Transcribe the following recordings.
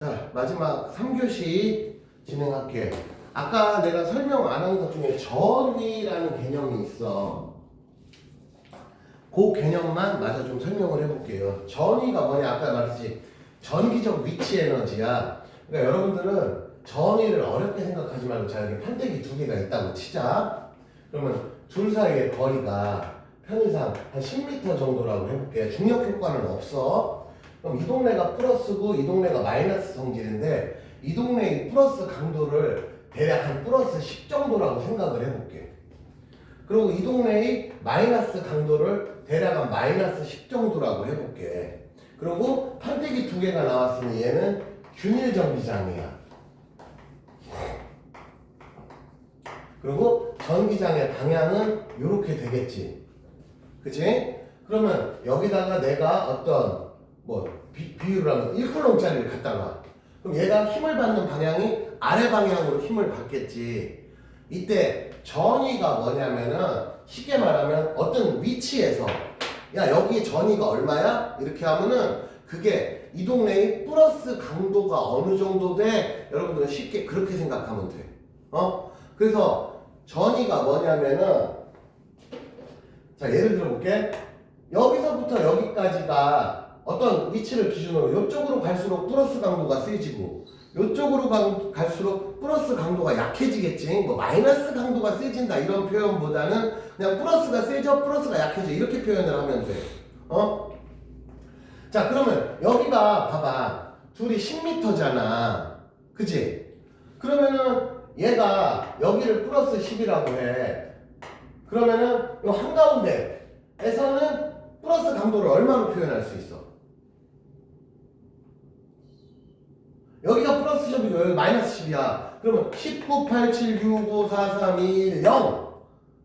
자, 마지막 3교시 진행할게. 아까 내가 설명 안 한 것 중에 전위라는 개념이 있어. 그 개념만 마저 좀 설명을 해볼게요. 전위가 뭐냐? 아까 말했지. 전기적 위치 에너지야. 그러니까 여러분들은 전위를 어렵게 생각하지 말고, 자, 여기 판때기 두 개가 있다고 치자. 그러면 둘 사이의 거리가 편의상 한 10m 정도라고 해볼게. 중력 효과는 없어. 그럼 이 동네가 플러스고 이 동네가 마이너스 성질인데, 이 동네의 플러스 강도를 대략 한 플러스 10 정도라고 생각을 해볼게. 그리고 이 동네의 마이너스 강도를 대략 한 마이너스 10 정도라고 해볼게. 그리고 판때기 두 개가 나왔으니 얘는 균일 전기장이야. 그리고 전기장의 방향은 이렇게 되겠지. 그치? 그러면 여기다가 내가 어떤 비유를 하면 1쿨럼짜리를 갖다 놔. 그럼 얘가 힘을 받는 방향이 아래 방향으로 힘을 받겠지. 이때 전위가 뭐냐면은 쉽게 말하면 어떤 위치에서 야, 여기 전위가 얼마야? 이렇게 하면은 그게 이 동네의 플러스 강도가 어느 정도 돼? 여러분들은 쉽게 그렇게 생각하면 돼. 그래서 전위가 뭐냐면은, 자, 예를 들어볼게. 여기서부터 여기까지가 어떤 위치를 기준으로 이쪽으로 갈수록 플러스 강도가 세지고 이쪽으로 갈수록 플러스 강도가 약해지겠지. 뭐 마이너스 강도가 세진다 이런 표현보다는 그냥 플러스가 세져, 플러스가 약해져 이렇게 표현을 하면 돼. 자, 그러면 여기가 봐봐, 둘이 10m잖아. 그치? 그러면은 얘가 여기를 플러스 10이라고 해. 그러면은 이 한가운데에서는 플러스 강도를 얼마로 표현할 수 있어? 여기가 플러스 10이고 여기 마이너스 10이야. 그러면 19, 8, 7, 6, 5, 4, 3, 2, 1, 0.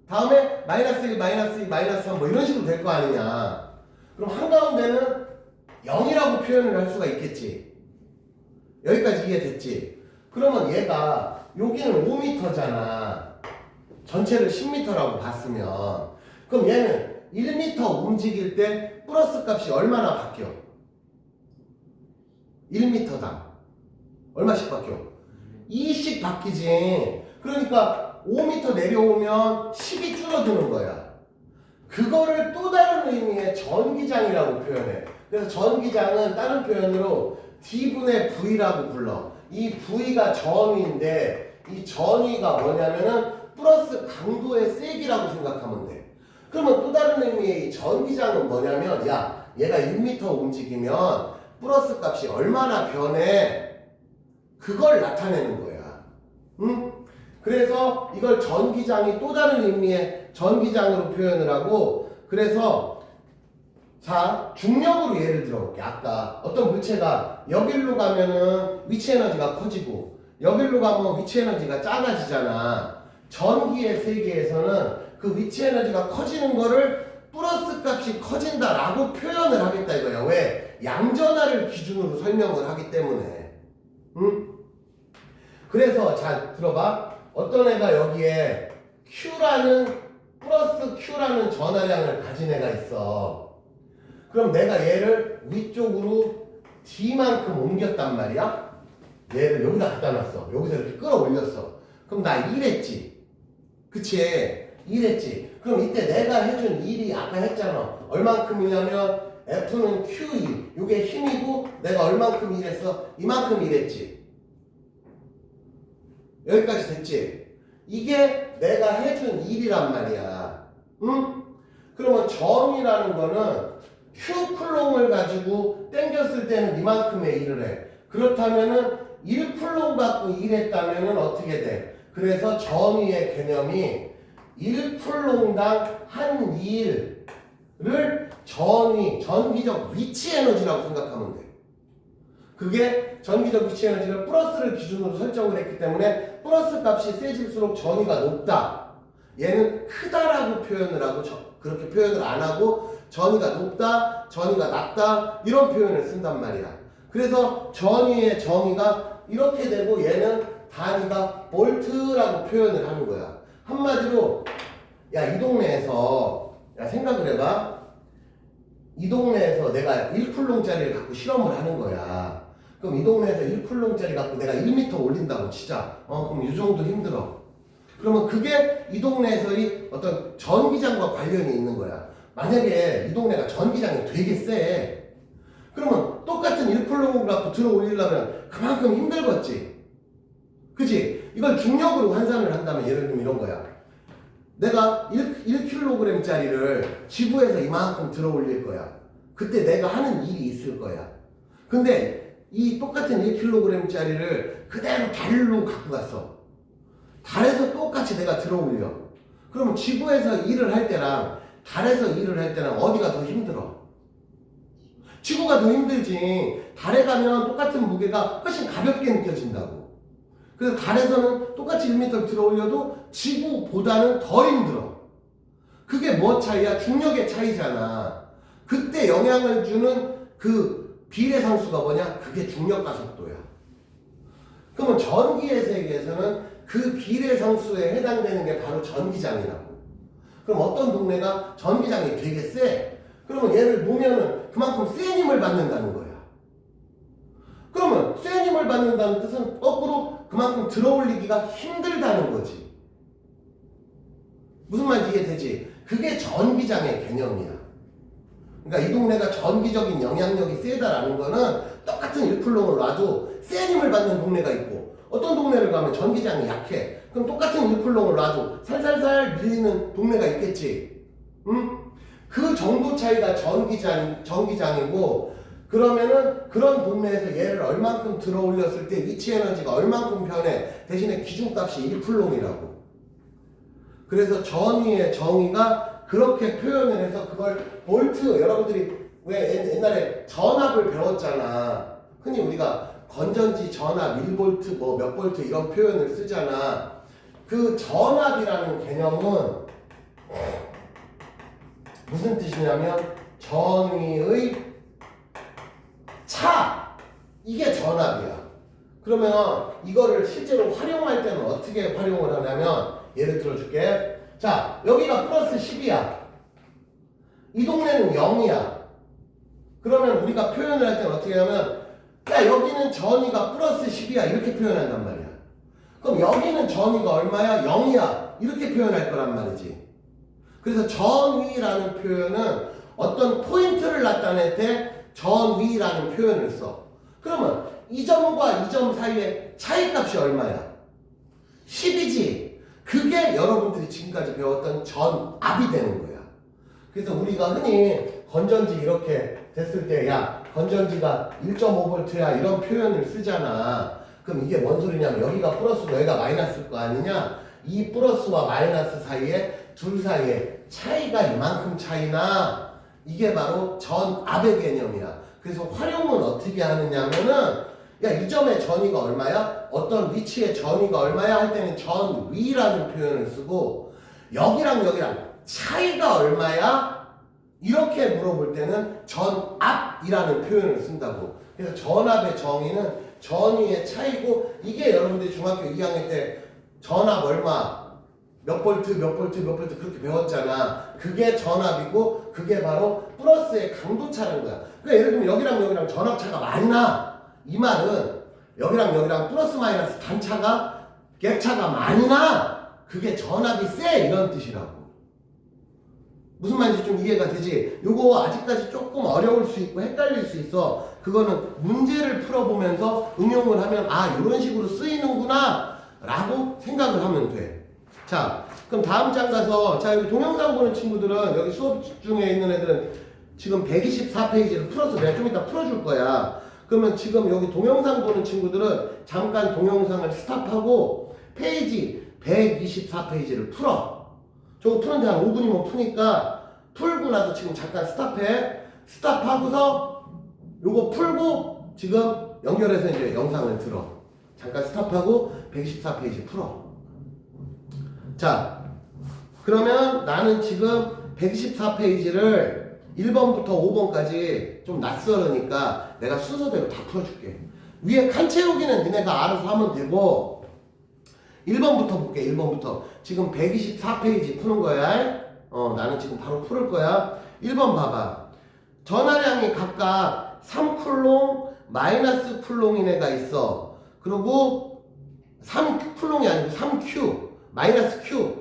다음에 마이너스 1, 마이너스 2, 마이너스 3 뭐 이런 식으로 될 거 아니냐. 그럼 한가운데는 0이라고 표현을 할 수가 있겠지. 여기까지 이해됐지? 그러면 얘가 여기는 5m잖아. 전체를 10m라고 봤으면 그럼 얘는 1m 움직일 때 플러스 값이 얼마나 바뀌어? 1m당 얼마씩 바뀌어? 2씩 바뀌지. 그러니까 5m 내려오면 10이 줄어드는 거야. 그거를 또 다른 의미의 전기장이라고 표현해. 그래서 전기장은 다른 표현으로 D분의 V라고 불러. 이 V가 전위인데 이 전위가 뭐냐면은 플러스 강도의 세기라고 생각하면 돼. 그러면 또 다른 의미의 이 전기장은 뭐냐면, 야, 얘가 1m 움직이면 플러스 값이 얼마나 변해? 그걸 나타내는 거야. 응? 그래서 이걸 전기장이 또 다른 의미의 전기장으로 표현을 하고, 그래서 자, 중력으로 예를 들어볼게. 아까 어떤 물체가 여기로 가면은 위치 에너지가 커지고 여기로 가면 위치 에너지가 작아지잖아. 전기의 세계에서는 그 위치 에너지가 커지는 거를 플러스 값이 커진다라고 표현을 하겠다 이거야. 왜? 양전하를 기준으로 설명을 하기 때문에. 응? 그래서 잘 들어봐. 어떤 애가 여기에 Q라는 플러스 Q라는 전하량을 가진 애가 있어. 그럼 내가 얘를 위쪽으로 D만큼 옮겼단 말이야. 얘를 여기다 갖다 놨어. 여기서 이렇게 끌어올렸어. 그럼 나 1했지. 그치? 1했지. 그럼 이때 내가 해준 1이 아까 했잖아. 얼만큼이냐면 F는 Q2. 이게 힘이고 내가 얼만큼 일했어? 이만큼 일했지. 여기까지 됐지? 이게 내가 해준 1이란 말이야. 응? 그러면 전이라는 거는 Q 쿨롱을 가지고 땡겼을 때는 이만큼의 일을 해. 그렇다면은 1 쿨롱 갖고 일했다면은 어떻게 돼? 그래서 전위의 개념이 1 쿨롱당 한 일을 전위, 전기적 위치 에너지라고 생각하면 돼. 그게 전기적 위치 에너지를 플러스를 기준으로 설정을 했기 때문에 플러스 값이 세질수록 전위가 높다. 얘는 크다라고 표현을 하고 그렇게 표현을 안 하고 전위가 높다, 전위가 낮다 이런 표현을 쓴단 말이야. 그래서 전위의 정의가 이렇게 되고 얘는 단위가 볼트라고 표현을 하는 거야. 한마디로 야, 이 동네에서 야, 생각을 해봐. 이 동네에서 내가 1쿨롱짜리를 갖고 실험을 하는 거야. 그럼 이 동네에서 1쿨롱짜리 갖고 내가 1m 올린다고 치자. 그럼 이 정도 힘들어. 그러면 그게 이 동네에서의 어떤 전기장과 관련이 있는 거야. 만약에 이 동네가 전기장이 되게 세. 그러면 똑같은 1쿨롱을 갖고 들어 올리려면 그만큼 힘들겠지. 그치? 이걸 중력으로 환산을 한다면 예를 들면 이런 거야. 내가 1kg짜리를 지구에서 이만큼 들어 올릴 거야. 그때 내가 하는 일이 있을 거야. 근데 이 똑같은 1kg짜리를 그대로 달로 갖고 갔어. 달에서 똑같이 내가 들어 올려. 그러면 지구에서 일을 할 때랑 달에서 일을 할 때랑 어디가 더 힘들어? 지구가 더 힘들지. 달에 가면 똑같은 무게가 훨씬 가볍게 느껴진다고. 그래서 달에서는 똑같이 1m를 들어 올려도 지구보다는 덜 힘들어. 그게 뭐 차이야? 중력의 차이잖아. 그때 영향을 주는 그 비례상수가 뭐냐? 그게 중력과 속도야. 그러면 전기의 세계에서는 그 비례상수에 해당되는 게 바로 전기장이라고. 그럼 어떤 동네가 전기장이 되게 세. 그러면 얘를 놓으면은 그만큼 센 힘을 받는다는 거야. 그러면 센 힘을 받는다는 뜻은 거꾸로 그만큼 들어올리기가 힘들다는 거지. 무슨 말인지 이해되지? 그게 전기장의 개념이야. 그러니까 이 동네가 전기적인 영향력이 세다라는 거는 똑같은 1쿨롱을 놔도 센 힘을 받는 동네가 있고, 어떤 동네를 가면 전기장이 약해. 그럼 똑같은 1쿨롱을 놔도 살살살 밀리는 동네가 있겠지. 응? 그 정도 차이가 전기장이고, 그러면은 그런 동네에서 얘를 얼만큼 들어 올렸을 때 위치 에너지가 얼만큼 변해. 대신에 기준값이 1쿨롱이라고. 그래서 전위의 정의가 그렇게 표현을 해서 그걸 볼트, 여러분들이 왜 옛날에 전압을 배웠잖아. 흔히 우리가 건전지 전압 1볼트 뭐 몇 볼트 이런 표현을 쓰잖아. 그 전압이라는 개념은 무슨 뜻이냐면 전위의 차, 이게 전압이야. 그러면 이거를 실제로 활용할 때는 어떻게 활용을 하냐면, 예를 들어줄게. 자, 여기가 플러스 10이야. 이 동네는 0이야. 그러면 우리가 표현을 할 때는 어떻게 하냐면, 야, 여기는 전위가 플러스 10이야. 이렇게 표현한단 말이야. 그럼 여기는 전위가 얼마야? 0이야. 이렇게 표현할 거란 말이지. 그래서 전위라는 표현은 어떤 포인트를 나타낼 때 전위라는 표현을 써. 그러면 이 점과 이 점 사이의 차이값이 얼마야? 10이지. 그게 여러분들이 지금까지 배웠던 전압이 되는 거야. 그래서 우리가 흔히 건전지 이렇게 됐을 때, 야, 건전지가 1.5V야 이런 표현을 쓰잖아. 그럼 이게 뭔 소리냐면, 여기가 플러스고 여기가 마이너스일 거 아니냐? 이 플러스와 마이너스 사이에, 둘 사이에 차이가 이만큼 차이나, 이게 바로 전압의 개념이야. 그래서 활용은 어떻게 하느냐면은, 야, 이 점의 전위가 얼마야? 어떤 위치의 전위가 얼마야? 할 때는 전위라는 표현을 쓰고, 여기랑 여기랑 차이가 얼마야? 이렇게 물어볼 때는 전압이라는 표현을 쓴다고. 그래서 전압의 정의는 전위의 차이고, 이게 여러분들이 중학교 2학년 때 전압 얼마, 몇 볼트, 몇 볼트, 몇 볼트 그렇게 배웠잖아. 그게 전압이고, 그게 바로 플러스의 강도차라는 거야. 그러니까 예를 들면 여기랑 여기랑 전압차가 많이 나. 이 말은 여기랑 여기랑 플러스 마이너스 단차가, 갭차가 많이 나. 그게 전압이 세, 이런 뜻이라고. 무슨 말인지 좀 이해가 되지? 요거 아직까지 조금 어려울 수 있고 헷갈릴 수 있어. 그거는 문제를 풀어보면서 응용을 하면, 아, 이런 식으로 쓰이는구나 라고 생각을 하면 돼. 자, 그럼 다음 장 가서, 자, 여기 동영상 보는 친구들은, 여기 수업 중에 있는 애들은 지금 124페이지를 풀어서 내가 좀 이따 풀어줄 거야. 그러면 지금 여기 동영상 보는 친구들은 잠깐 동영상을 스탑하고 페이지 124페이지를 풀어. 저거 푸는데 한 5분이면 푸니까, 풀고 나서 지금 잠깐 스탑해. 스탑하고서 요거 풀고 지금 연결해서 이제 영상을 들어. 잠깐 스탑하고 124페이지 풀어. 자, 그러면 나는 지금 124페이지를 1번부터 5번까지 좀 낯설으니까 내가 순서대로 다 풀어줄게. 위에 칸 채우기는 니네가 알아서 하면 되고, 1번부터 볼게. 1번부터 지금 124페이지 푸는 거야. 나는 지금 바로 풀을 거야. 1번 봐봐. 전하량이 각각 3쿨롱, 마이너스 쿨롱인 애가 있어. 그리고 3쿨롱이 아니고 3Q 마이너스 Q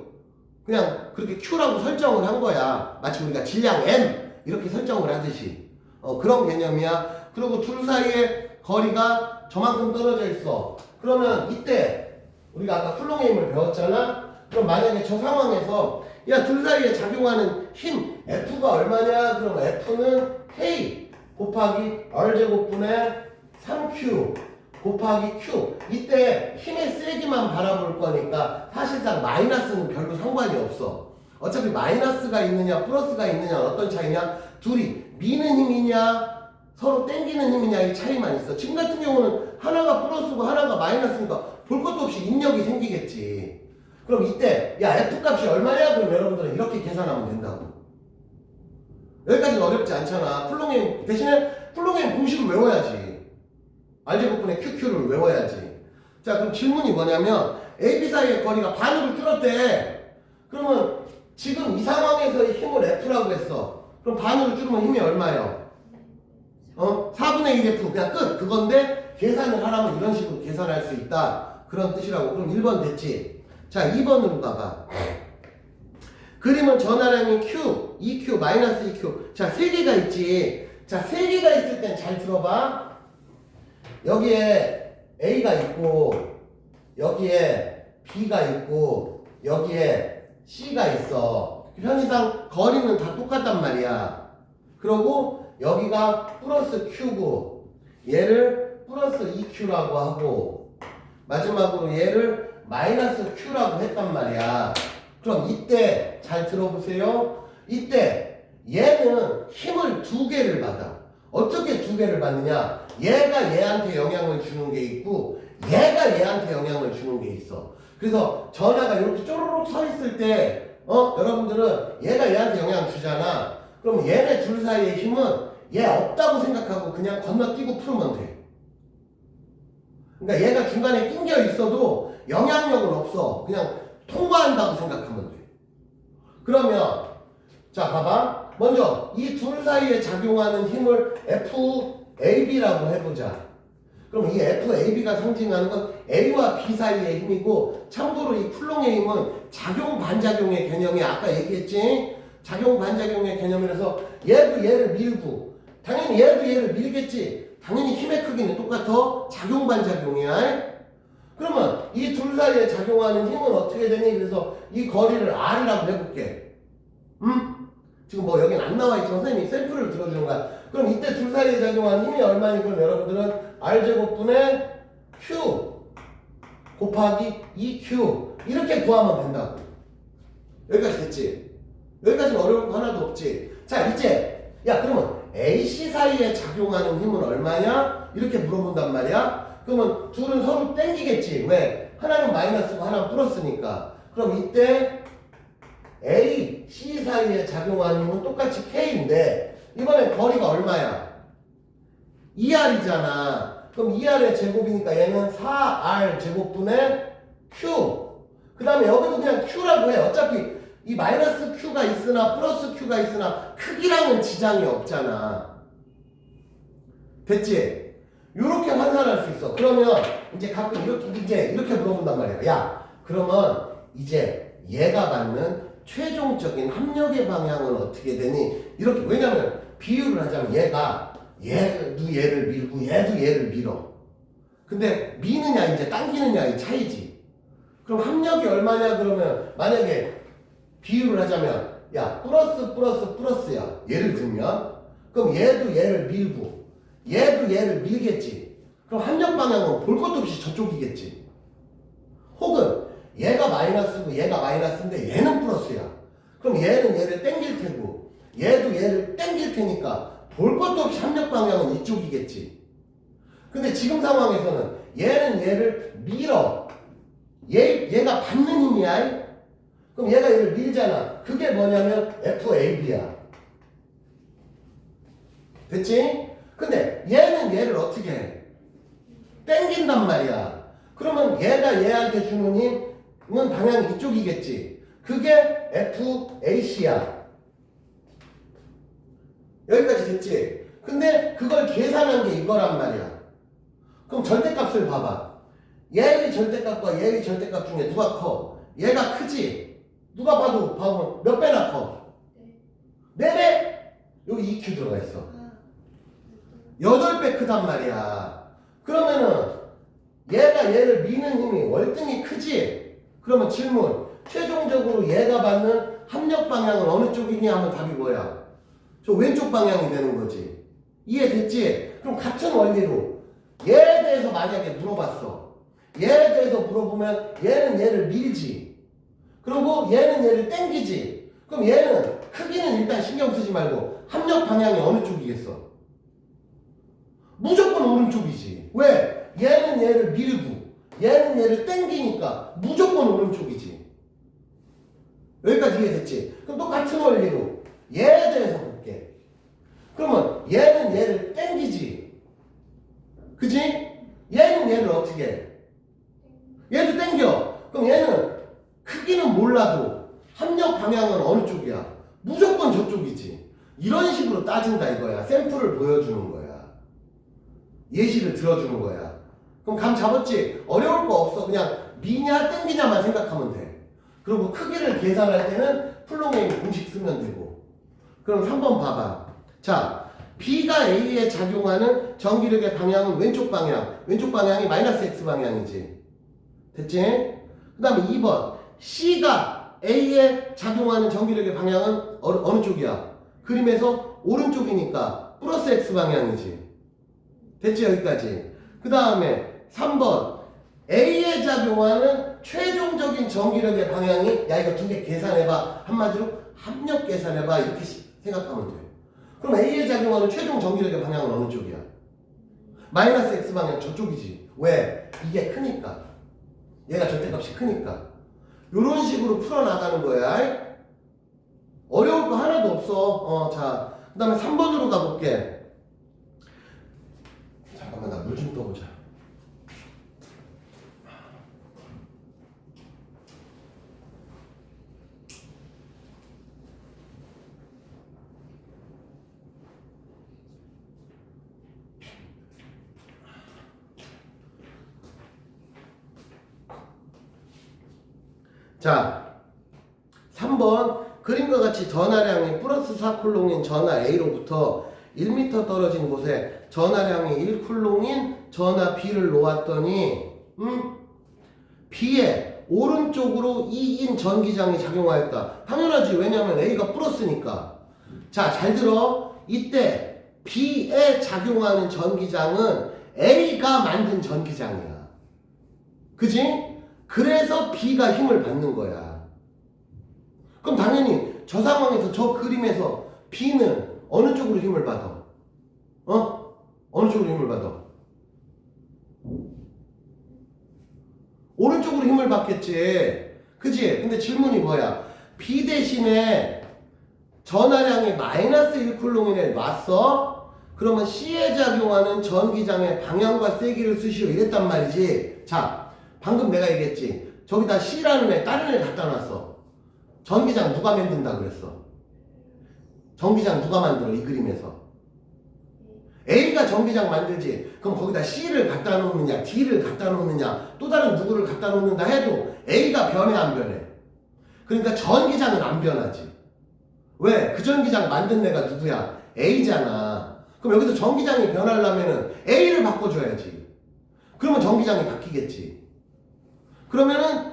그냥 그렇게 Q라고 설정을 한 거야. 마치 우리가 질량 M 이렇게 설정을 하듯이 그런 개념이야. 그리고 둘 사이의 거리가 저만큼 떨어져 있어. 그러면 이때 우리가 아까 쿨롱의 힘을 배웠잖아. 그럼 만약에 저 상황에서 야 둘 사이에 작용하는 힘 F가 얼마냐? 그럼 F는 K 곱하기 R제곱분의 3Q 곱하기 Q. 이때 힘의 세기만 바라볼 거니까 사실상 마이너스는 별로 상관이 없어. 어차피 마이너스가 있느냐 플러스가 있느냐 어떤 차이냐? 둘이 미는 힘이냐 서로 땡기는 힘이냐의 차이만 있어. 지금 같은 경우는 하나가 플러스고 하나가 마이너스니까 볼 것도 없이 인력이 생기겠지. 그럼 이때 야 F값이 얼마냐? 그럼 여러분들은 이렇게 계산하면 된다고. 여기까지는 어렵지 않잖아. 쿨롱의 대신에 쿨롱의 공식을 외워야지. R제곱분의 QQ를 외워야지. 자 그럼 질문이 뭐냐면 AB 사이의 거리가 반으로 줄었대. 그러면 지금 이 상황에서의 힘을 F라고 했어. 그럼 반으로 줄으면 힘이 얼마예요? 4분의 1F 그냥 끝. 그건데 계산을 하라면 이런 식으로 계산할 수 있다. 그런 뜻이라고. 그럼 1번 됐지. 자 2번으로 가봐. 그림은 전하량이 Q, EQ, 마이너스 EQ. 자 3개가 있지. 자 3개가 있을 땐 잘 들어봐. 여기에 A가 있고 여기에 B가 있고 여기에 C가 있어. 편의상 거리는 다 똑같단 말이야. 그리고 여기가 플러스 Q고 얘를 플러스 EQ라고 하고 마지막으로 얘를 마이너스 Q라고 했단 말이야. 그럼 이때 잘 들어보세요. 이때 얘는 힘을 2개를 받아. 어떻게 2개를 받느냐? 얘가 얘한테 영향을 주는 게 있고 얘가 얘한테 영향을 주는 게 있어. 그래서 전하가 이렇게 쪼르륵 서 있을 때 여러분들은 얘가 얘한테 영향을 주잖아. 그럼 얘네 둘 사이의 힘은 얘 없다고 생각하고 그냥 건너뛰고 풀면 돼. 그러니까 얘가 중간에 낑겨 있어도 영향력은 없어. 그냥 통과한다고 생각하면 돼. 그러면 자 봐봐. 먼저 이 둘 사이에 작용하는 힘을 FAB라고 해보자. 그럼 이 FAB가 상징하는 건 A와 B 사이의 힘이고 참고로 이 쿨롱의 힘은 작용 반작용의 개념이 아까 얘기했지? 작용 반작용의 개념이라서 얘도 얘를 밀고 당연히 얘도 얘를 밀겠지. 당연히 힘의 크기는 똑같아. 작용 반작용이야. 그러면 이 둘 사이에 작용하는 힘은 어떻게 되니? 그래서 이 거리를 R이라고 해볼게. 지금 뭐 여긴 안 나와 있지만 선생님이 샘플을 들어주는 거야. 그럼 이때 둘 사이에 작용하는 힘이 얼마니? 그럼 여러분들은 R제곱분의 Q 곱하기 2Q 이렇게 구하면 된다고. 여기까지 됐지? 여기까지는 어려울 거 하나도 없지. 자 이제 야 그러면 AC 사이에 작용하는 힘은 얼마냐? 이렇게 물어본단 말이야. 그러면 둘은 서로 땡기겠지. 왜? 하나는 마이너스고 하나는 플러스니까. 그럼 이때 A, C 사이에 작용하는 힘은 똑같이 K인데 이번엔 거리가 얼마야? 2R이잖아. 그럼 2R의 제곱이니까 얘는 4R 제곱분의 Q. 그 다음에 여기도 그냥 Q라고 해. 어차피 이 마이너스 Q가 있으나 플러스 Q가 있으나 크기랑은 지장이 없잖아. 됐지? 이렇게 환산할 수 있어. 그러면 이제 가끔 이렇게 물어본단 말이야. 야, 그러면 이제 얘가 받는 최종적인 합력의 방향은 어떻게 되니? 이렇게. 왜냐면 비유를 하자면 얘가 얘도 얘를 밀고 얘도 얘를 밀어. 근데 미느냐 이제 당기느냐의 차이지. 그럼 합력이 얼마냐? 그러면 만약에 비유를 하자면 야 플러스 플러스 플러스야. 예를 들면 그럼 얘도 얘를 밀고 얘도 얘를 밀겠지. 그럼 합력 방향은 볼 것도 없이 저쪽이겠지. 혹은 얘가 마이너스고 얘가 마이너스인데 얘는 플러스야. 그럼 얘는 얘를 땡길 테고 얘도 얘를 땡길 테니까 볼 것도 없이 합력 방향은 이쪽이겠지. 근데 지금 상황에서는 얘는 얘를 밀어. 얘가 받는 힘이야. 그럼 얘가 얘를 밀잖아. 그게 뭐냐면 FAB야. 됐지? 근데 얘는 얘를 어떻게 해? 땡긴단 말이야. 그러면 얘가 얘한테 주는 힘은 방향이 이쪽이겠지. 그게 FAC야. 여기까지 됐지? 근데 그걸 계산한 게 이거란 말이야. 그럼 절대값을 봐봐. 얘의 절대값과 얘의 절대값 중에 누가 커? 얘가 크지? 누가 봐도 몇 배나 커? 4배? 여기 EQ 들어가 있어. 8배 크단 말이야. 그러면은 얘가 얘를 미는 힘이 월등히 크지? 그러면 질문. 최종적으로 얘가 받는 합력 방향은 어느 쪽이냐 하면 답이 뭐야? 저 왼쪽 방향이 되는 거지. 이해됐지? 그럼 같은 원리로 얘에 대해서 만약에 물어봤어. 얘에 대해서 물어보면 얘는 얘를 밀지. 그리고 얘는 얘를 땡기지. 그럼 얘는 크기는 일단 신경 쓰지 말고 합력 방향이 어느 쪽이겠어? 무조건 오른쪽이지. 왜? 얘는 얘를 밀고 얘는 얘를 땡기니까 무조건 오른쪽이지. 여기까지 이해됐지? 그럼 똑같은 원리로 얘에 대해서 볼게. 그러면 얘는 얘를 땡기지. 그지? 얘는 얘를 어떻게 해? 얘도 땡겨. 그럼 얘는 크기는 몰라도 합력 방향은 어느 쪽이야? 무조건 저쪽이지. 이런 식으로 따진다 이거야. 샘플을 보여주는 거야. 예시를 들어주는 거야. 그럼 감 잡았지? 어려울 거 없어. 그냥 미냐 땡기냐만 생각하면 돼. 그리고 크기를 계산할 때는 플롱에임 공식 쓰면 되고. 그럼 3번 봐봐. 자, B가 A에 작용하는 전기력의 방향은 왼쪽 방향. 왼쪽 방향이 마이너스 X 방향이지. 됐지? 그 다음에 2번. C가 A에 작용하는 전기력의 방향은 어느 쪽이야? 그림에서 오른쪽이니까 플러스 X 방향이지. 됐지? 여기까지. 그 다음에 3번. A에 작용하는 최종적인 전기력의 방향이, 야 이거 두 개 계산해봐. 한마디로 합력 계산해봐. 이렇게 생각하면 돼. 그럼 A에 작용하는 최종 전기력의 방향은 어느 쪽이야? 마이너스 X 방향 저쪽이지. 왜? 이게 크니까. 얘가 절대값이 크니까. 요런 식으로 풀어나가는 거야. 어려울 거 하나도 없어. 자, 그 다음에 3번으로 가볼게. 잠깐만, 나 물 좀 떠보자. 자, 3번. 그림과 같이 전하량이 플러스 4쿨롱인 전하 A로부터 1m 떨어진 곳에 전하량이 1쿨롱인 전하 B를 놓았더니 B에 오른쪽으로 2인 전기장이 작용하였다. 당연하지. 왜냐하면 A가 플러스니까. 자, 잘 들어. 이때 B에 작용하는 전기장은 A가 만든 전기장이야. 그지? 그래서 B가 힘을 받는 거야. 그럼 당연히 저 상황에서 저 그림에서 B는 어느 쪽으로 힘을 받아? 어느 쪽으로 힘을 받아? 오른쪽으로 힘을 받겠지. 그치? 근데 질문이 뭐야? B 대신에 전하량이 마이너스 1쿨롱인에 놨어? 그러면 C에 작용하는 전기장의 방향과 세기를 쓰시오. 이랬단 말이지. 자, 방금 내가 얘기했지. 저기다 C라는 애, 다른 애 갖다 놨어. 전기장 누가 만든다 그랬어? 전기장 누가 만들어? 이 그림에서. A가 전기장 만들지. 그럼 거기다 C를 갖다 놓느냐, D를 갖다 놓느냐, 또 다른 누구를 갖다 놓는다 해도 A가 변해 안 변해? 그러니까 전기장은 안 변하지. 왜? 그 전기장 만든 애가 누구야? A잖아. 그럼 여기서 전기장이 변하려면은 A를 바꿔줘야지. 그러면 전기장이 바뀌겠지. 그러면은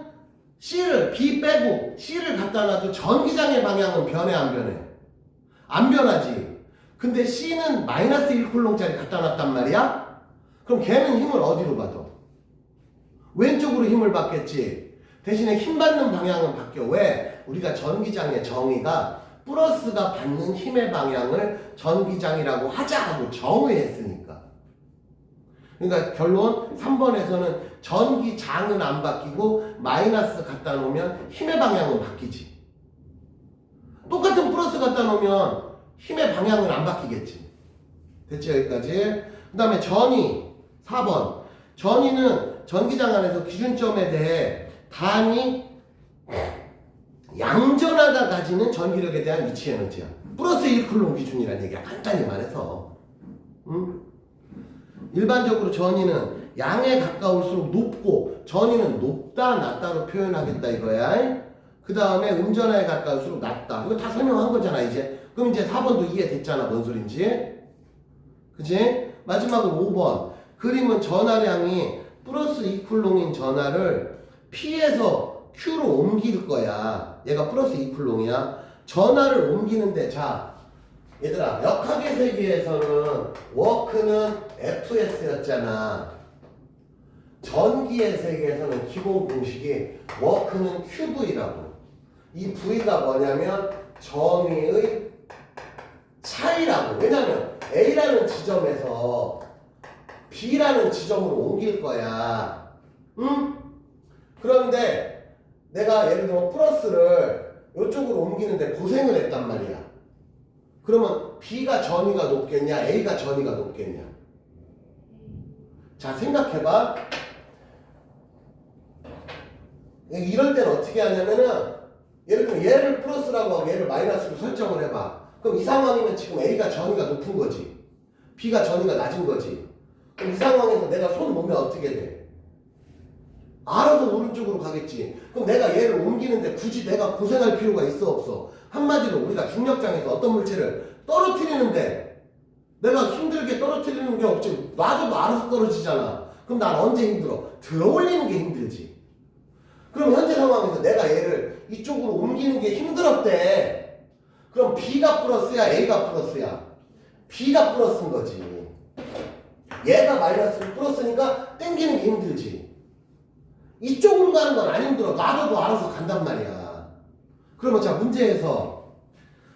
C를, B 빼고 C를 갖다 놔도 전기장의 방향은 변해 안 변해? 안 변하지. 근데 C는 마이너스 1쿨롱짜리 갖다 놨단 말이야? 그럼 걔는 힘을 어디로 받아? 왼쪽으로 힘을 받겠지. 대신에 힘 받는 방향은 바뀌어. 왜? 우리가 전기장의 정의가 플러스가 받는 힘의 방향을 전기장이라고 하자 하고 정의했으니까. 그러니까 결론 3번에서는 전기장은 안 바뀌고 마이너스 갖다 놓으면 힘의 방향은 바뀌지. 똑같은 플러스 갖다 놓으면 힘의 방향은 안 바뀌겠지. 됐지? 여기까지. 그 다음에 전위 4번. 전위는 전기장 안에서 기준점에 대해 단위 양전하가 가지는 전기력에 대한 위치 에너지야. 플러스 1쿨롱 기준이라는 얘기야. 간단히 말해서. 일반적으로 전위는 양에 가까울수록 높고 전위는 높다 낮다로 표현하겠다 이거야. 그 다음에 음전하에 가까울수록 낮다. 이거 다 설명한 거잖아 이제. 그럼 이제 4번도 이해됐잖아. 뭔 소린지. 그치? 마지막으로 5번. 그림은 전하량이 플러스 이쿨롱인 전하를 P에서 Q로 옮길 거야. 얘가 플러스 이쿨롱이야. 전하를 옮기는데 자 얘들아 역학의 세계에서는 워크는 FS였잖아. 전기의 세계에서는 기본 공식이 워크는 QV라고. 이 V가 뭐냐면 전위의 차이라고. 왜냐면 A라는 지점에서 B라는 지점으로 옮길 거야. 응? 그런데 내가 예를 들어 플러스를 이쪽으로 옮기는데 고생을 했단 말이야. 그러면 B가 전위가 높겠냐 A가 전위가 높겠냐. 자 생각해봐. 이럴 때는 어떻게 하냐면은 예를 들면 얘를 플러스라고 하고 얘를 마이너스로 설정을 해봐. 그럼 이 상황이면 지금 A가 전위가 높은 거지. B가 전위가 낮은 거지. 그럼 이 상황에서 내가 손 놓으면 어떻게 돼? 알아서 오른쪽으로 가겠지. 그럼 내가 얘를 옮기는데 굳이 내가 고생할 필요가 있어 없어? 한마디로 우리가 중력장에서 어떤 물체를 떨어뜨리는데 내가 힘들게 떨어뜨리는 게 없지. 놔줘도 알아서 떨어지잖아. 그럼 난 언제 힘들어? 들어 올리는 게 힘들지. 그럼 현재 상황에서 내가 얘를 이쪽으로 옮기는 게 힘들었대. 그럼 B가 플러스야 A가 플러스야? B가 플러스인 거지. 얘가 마이너스로 플러스니까 땡기는 게 힘들지. 이쪽으로 가는 건 안 힘들어. 놔둬도 알아서 간단 말이야. 그러면 자 문제에서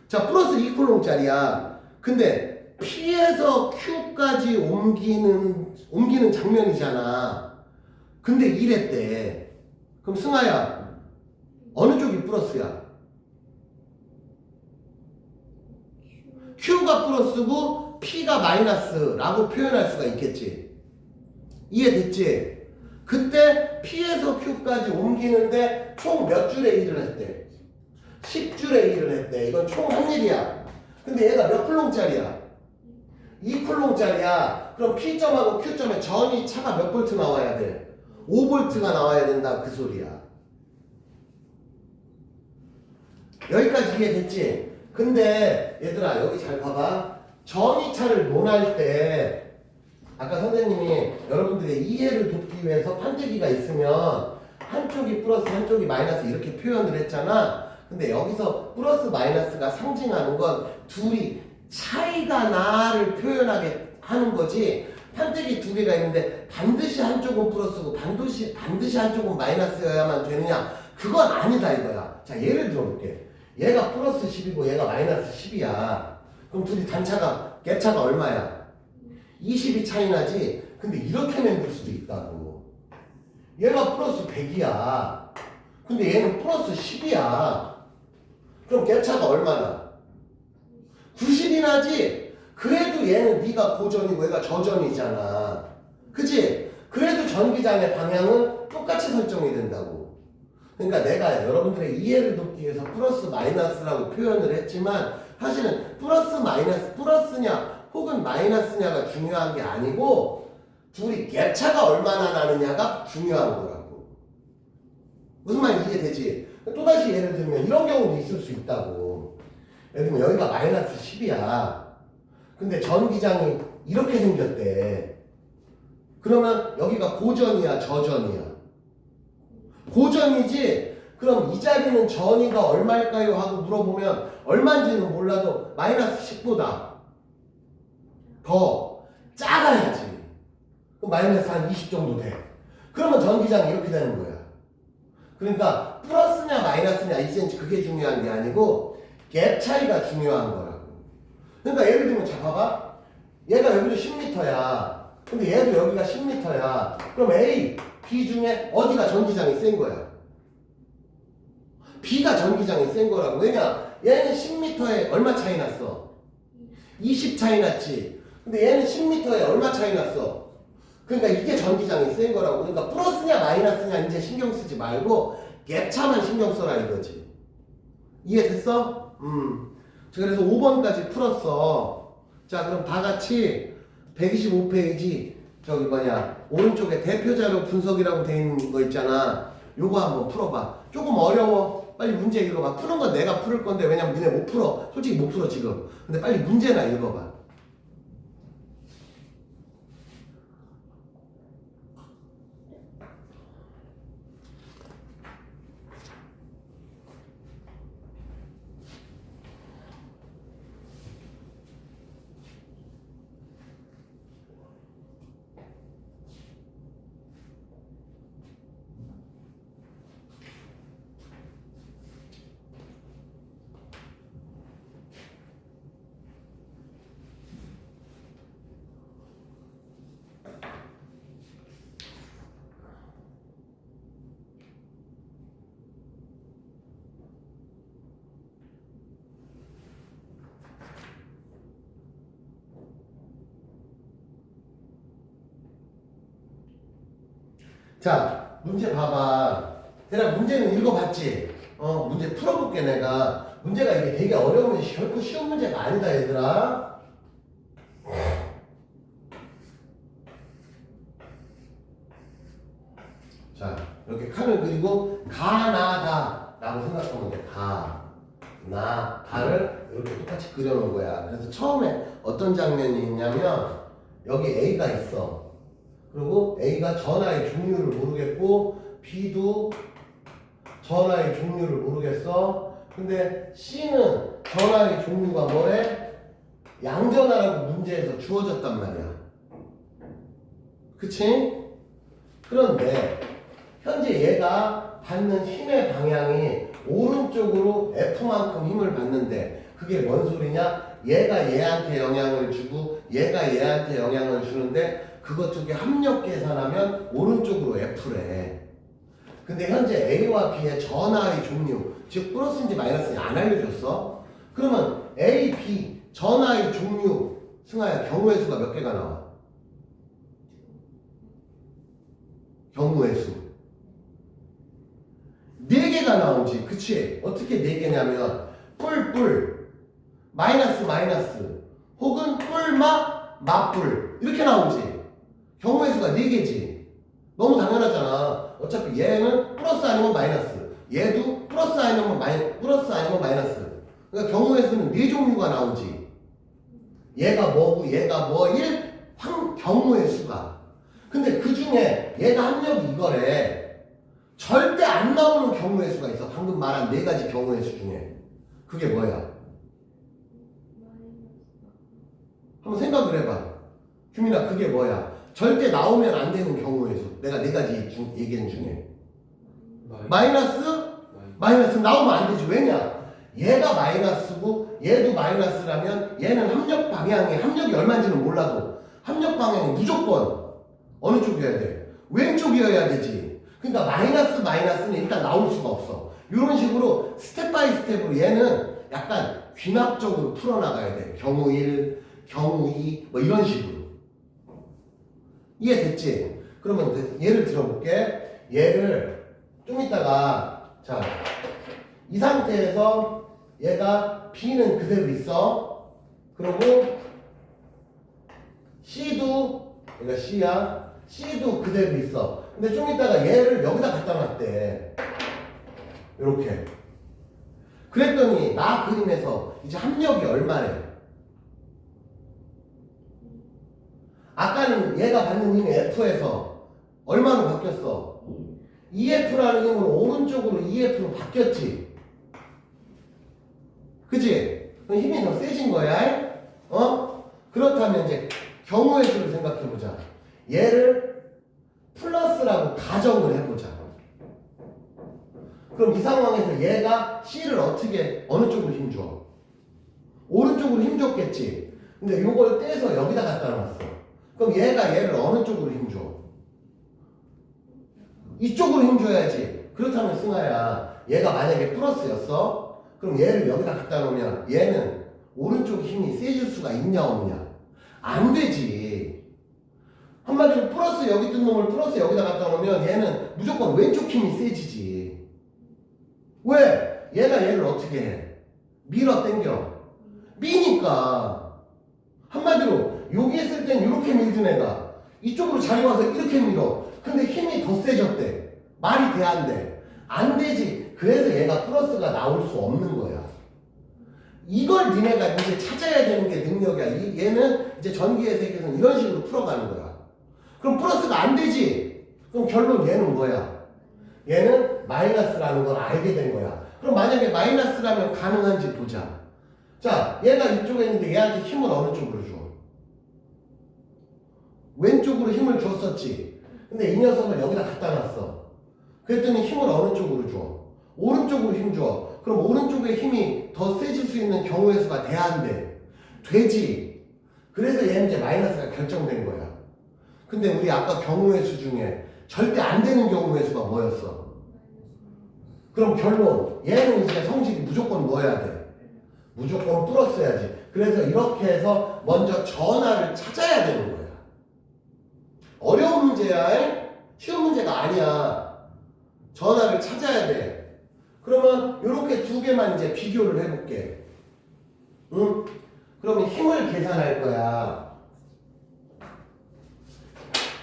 자 플러스 2쿨롱짜리야. 근데 P에서 Q까지 옮기는 장면이잖아. 근데 이랬대. 그럼 승아야 어느 쪽이 플러스야? Q가 플러스고 P가 마이너스라고 표현할 수가 있겠지. 이해됐지? 그때 P에서 Q까지 옮기는데 총 몇 줄의 일을 했대? 10줄의 일을 했대. 이건 총 한 일이야. 근데 얘가 몇 쿨롱짜리야? 2쿨롱짜리야. 그럼 P점하고 Q점의 전위 차가 몇 볼트 나와야 돼? 5볼트가 나와야 된다 그 소리야. 여기까지 이해됐지? 근데 얘들아 여기 잘 봐봐. 전위차를 논할 때 아까 선생님이 여러분들의 이해를 돕기 위해서 판때기가 있으면 한쪽이 플러스 한쪽이 마이너스 이렇게 표현을 했잖아. 근데 여기서 플러스 마이너스가 상징하는 건 둘이 차이가 나를 표현하게 하는 거지. 판때기 두 개가 있는데 반드시 한쪽은 플러스고 반드시 한쪽은 마이너스여야만 되느냐? 그건 아니다 이거야. 자 예를 들어볼게. 얘가 플러스 10이고 얘가 마이너스 10이야. 그럼 둘이 단차가 갭차가 얼마야? 20이 차이 나지. 근데 이렇게 만들 수도 있다고. 얘가 플러스 100이야. 근데 얘는 플러스 10이야. 그럼 갭차가 얼마나? 90이 나지. 그래도 얘는 네가 고전이고 얘가 저전이잖아. 그치? 그래도 전기장의 방향은 똑같이 설정이 된다고. 그러니까 내가 여러분들의 이해를 돕기 위해서 플러스 마이너스라고 표현을 했지만 사실은 플러스 마이너스 플러스냐 혹은 마이너스냐가 중요한 게 아니고 둘이 갭차가 얼마나 나느냐가 중요한 거라고. 무슨 말인지 이해되지? 또다시 예를 들면 이런 경우도 있을 수 있다고. 예를 들면 여기가 마이너스 10이야. 근데 전기장이 이렇게 생겼대. 그러면 여기가 고전이야 저전이야? 고전이지. 그럼 이 자리는 전위가 얼마일까요? 하고 물어보면 얼마인지는 몰라도 마이너스 10보다 더 작아야지. 그럼 마이너스 한 20 정도 돼. 그러면 전기장이 이렇게 되는 거야. 그러니까 플러스냐 마이너스냐 이젠 그게 중요한 게 아니고 갭 차이가 중요한 거라고. 그러니까 예를 들면 자 봐봐. 얘가 여기도 10m야. 근데 얘도 여기가 10m야. 그럼 A, B 중에 어디가 전기장이 센 거야? B가 전기장이 센 거라고. 왜냐? 얘는 10m에 얼마 차이 났어? 20 차이 났지. 근데 얘는 10m에 얼마 차이 났어? 그러니까 이게 전기장이 센 거라고. 그러니까 플러스냐 마이너스냐 이제 신경 쓰지 말고 갭차만 신경 써라 이거지. 이해됐어? 그래서 5번까지 풀었어. 자 그럼 다 같이 125페이지 저기 뭐냐 오른쪽에 대표자료 분석이라고 돼 있는 거 있잖아. 요거 한번 풀어봐. 조금 어려워. 빨리 문제 읽어봐. 푸는 건 내가 풀을 건데 왜냐면 니네 못 풀어. 솔직히 못 풀어 지금. 근데 빨리 문제나 읽어봐. 자, 문제 봐봐. 대략 문제는 읽어봤지? 문제 풀어볼게, 내가. 문제가 이게 되게 어려운 문제, 결코 쉬운 문제가 아니다, 얘들아. 자, 이렇게 칸을 그리고 가나다 라고 생각하면 돼. 다를 이렇게 똑같이 그려놓은 거야. 그래서 처음에 어떤 장면이 있냐면 여기 A가 있어. 그리고 A가 전화의 종류를 모르겠고 B도 전화의 종류를 모르겠어. 근데 C는 전화의 종류가 뭐래? 양전화라고 문제에서 주어졌단 말이야. 그치? 그런데 현재 얘가 받는 힘의 방향이 오른쪽으로 F만큼 힘을 받는데 그게 뭔 소리냐? 얘가 얘한테 영향을 주고 얘가 얘한테 영향을 주는데 그것 두 개 합력 계산하면 오른쪽으로 F래. 근데 현재 A와 B의 전하의 종류, 즉 플러스인지 마이너스인지 안 알려줬어? 그러면 A, B 전하의 종류 승하야 경우의 수가 몇 개가 나와? 경우의 수 4개가 나오지. 그치? 어떻게 4개냐면 뿔 마이너스 혹은 뿔마 마뿔 이렇게 나오지. 경우의 수가 4개지. 너무 당연하잖아. 어차피 얘는 플러스 아니면 마이너스, 얘도 플러스 아니면 마이너스. 그러니까 경우의 수는 4종류가 나오지. 얘가 뭐고 얘가 뭐일 경우의 수가. 근데 그 중에 얘가 합력이 이거래. 절대 안 나오는 경우의 수가 있어. 방금 말한 4가지 경우의 수 중에. 그게 뭐야? 한번 생각을 해봐. 규민아, 그게 뭐야? 절대 나오면 안 되는 경우의 수. 내가 4가지 얘기한 중에. 마이너스 나오면 안 되지. 왜냐? 얘가 마이너스고 얘도 마이너스라면 얘는 합력이 얼마인지는 몰라도 합력 방향이 무조건 어느 쪽이어야 돼? 왼쪽이어야 되지. 그러니까 마이너스는 일단 나올 수가 없어. 이런 식으로 스텝 바이 스텝으로 얘는 약간 귀납적으로 풀어나가야 돼. 경우 1, 경우 2, 뭐 이런 식으로. 이해됐지? 그러면 예를 들어볼게. 얘를 좀 이따가 자, 이 상태에서 얘가 B는 그대로 있어. 그리고 C도 얘가 C야. C도 그대로 있어. 근데 좀 이따가 얘를 여기다 갖다 놨대. 이렇게. 그랬더니 나 그림에서 이제 합력이 얼마래? 아까는 얘가 받는 힘이 F에서 얼마로 바뀌었어? EF라는 힘으로 오른쪽으로 EF로 바뀌었지. 그치? 그럼 힘이 더 세진 거야. 그렇다면 이제 경우의 수를 생각해보자. 얘를 플러스라고 가정을 해보자. 그럼 이 상황에서 얘가 C를 어느 쪽으로 힘줘? 오른쪽으로 힘줬겠지. 근데 요걸 떼서 여기다 갖다 놨어. 그럼 얘가 얘를 어느 쪽으로 힘줘? 이쪽으로 힘줘야지. 그렇다면 승아야, 얘가 만약에 플러스였어? 그럼 얘를 여기다 갖다 놓으면 얘는 오른쪽 힘이 세질 수가 있냐 없냐? 안 되지. 한마디로 플러스 여기 뜬 놈을 플러스 여기다 갖다 놓으면 얘는 무조건 왼쪽 힘이 세지지. 왜? 얘가 얘를 어떻게 해? 밀어 당겨. 미니까. 한마디로 여기 있을 땐 이렇게 밀던 애가 이쪽으로 자리 와서 이렇게 밀어. 근데 힘이 더 세졌대. 말이 돼, 안 돼? 안 되지. 그래서 얘가 플러스가 나올 수 없는 거야. 이걸 니네가 이제 찾아야 되는 게 능력이야. 얘는 이제 전기의 세계에서는 이런 식으로 풀어가는 거야. 그럼 플러스가 안 되지. 그럼 결론 얘는 뭐야? 얘는 마이너스라는 걸 알게 된 거야. 그럼 만약에 마이너스라면 가능한지 보자. 자, 얘가 이쪽에 있는데 얘한테 힘을 어느 쪽으로 줘? 왼쪽으로 힘을 줬었지. 근데 이 녀석을 여기다 갖다 놨어. 그랬더니 힘을 어느 쪽으로 줘? 오른쪽으로 힘 줘. 그럼 오른쪽에 힘이 더 세질 수 있는 경우의 수가 돼야 안 돼? 되지. 그래서 얘는 이제 마이너스가 결정된 거야. 근데 우리 아까 경우의 수 중에 절대 안 되는 경우의 수가 뭐였어? 그럼 결론, 얘는 이제 성질이 무조건 뭐여야 돼? 무조건 플러스야지. 그래서 이렇게 해서 먼저 전하를 찾아야 되는 거야. 어려운 문제야. 쉬운 문제가 아니야. 전하를 찾아야 돼. 그러면 이렇게 두 개만 이제 비교를 해볼게. 응? 그러면 힘을 계산할 거야.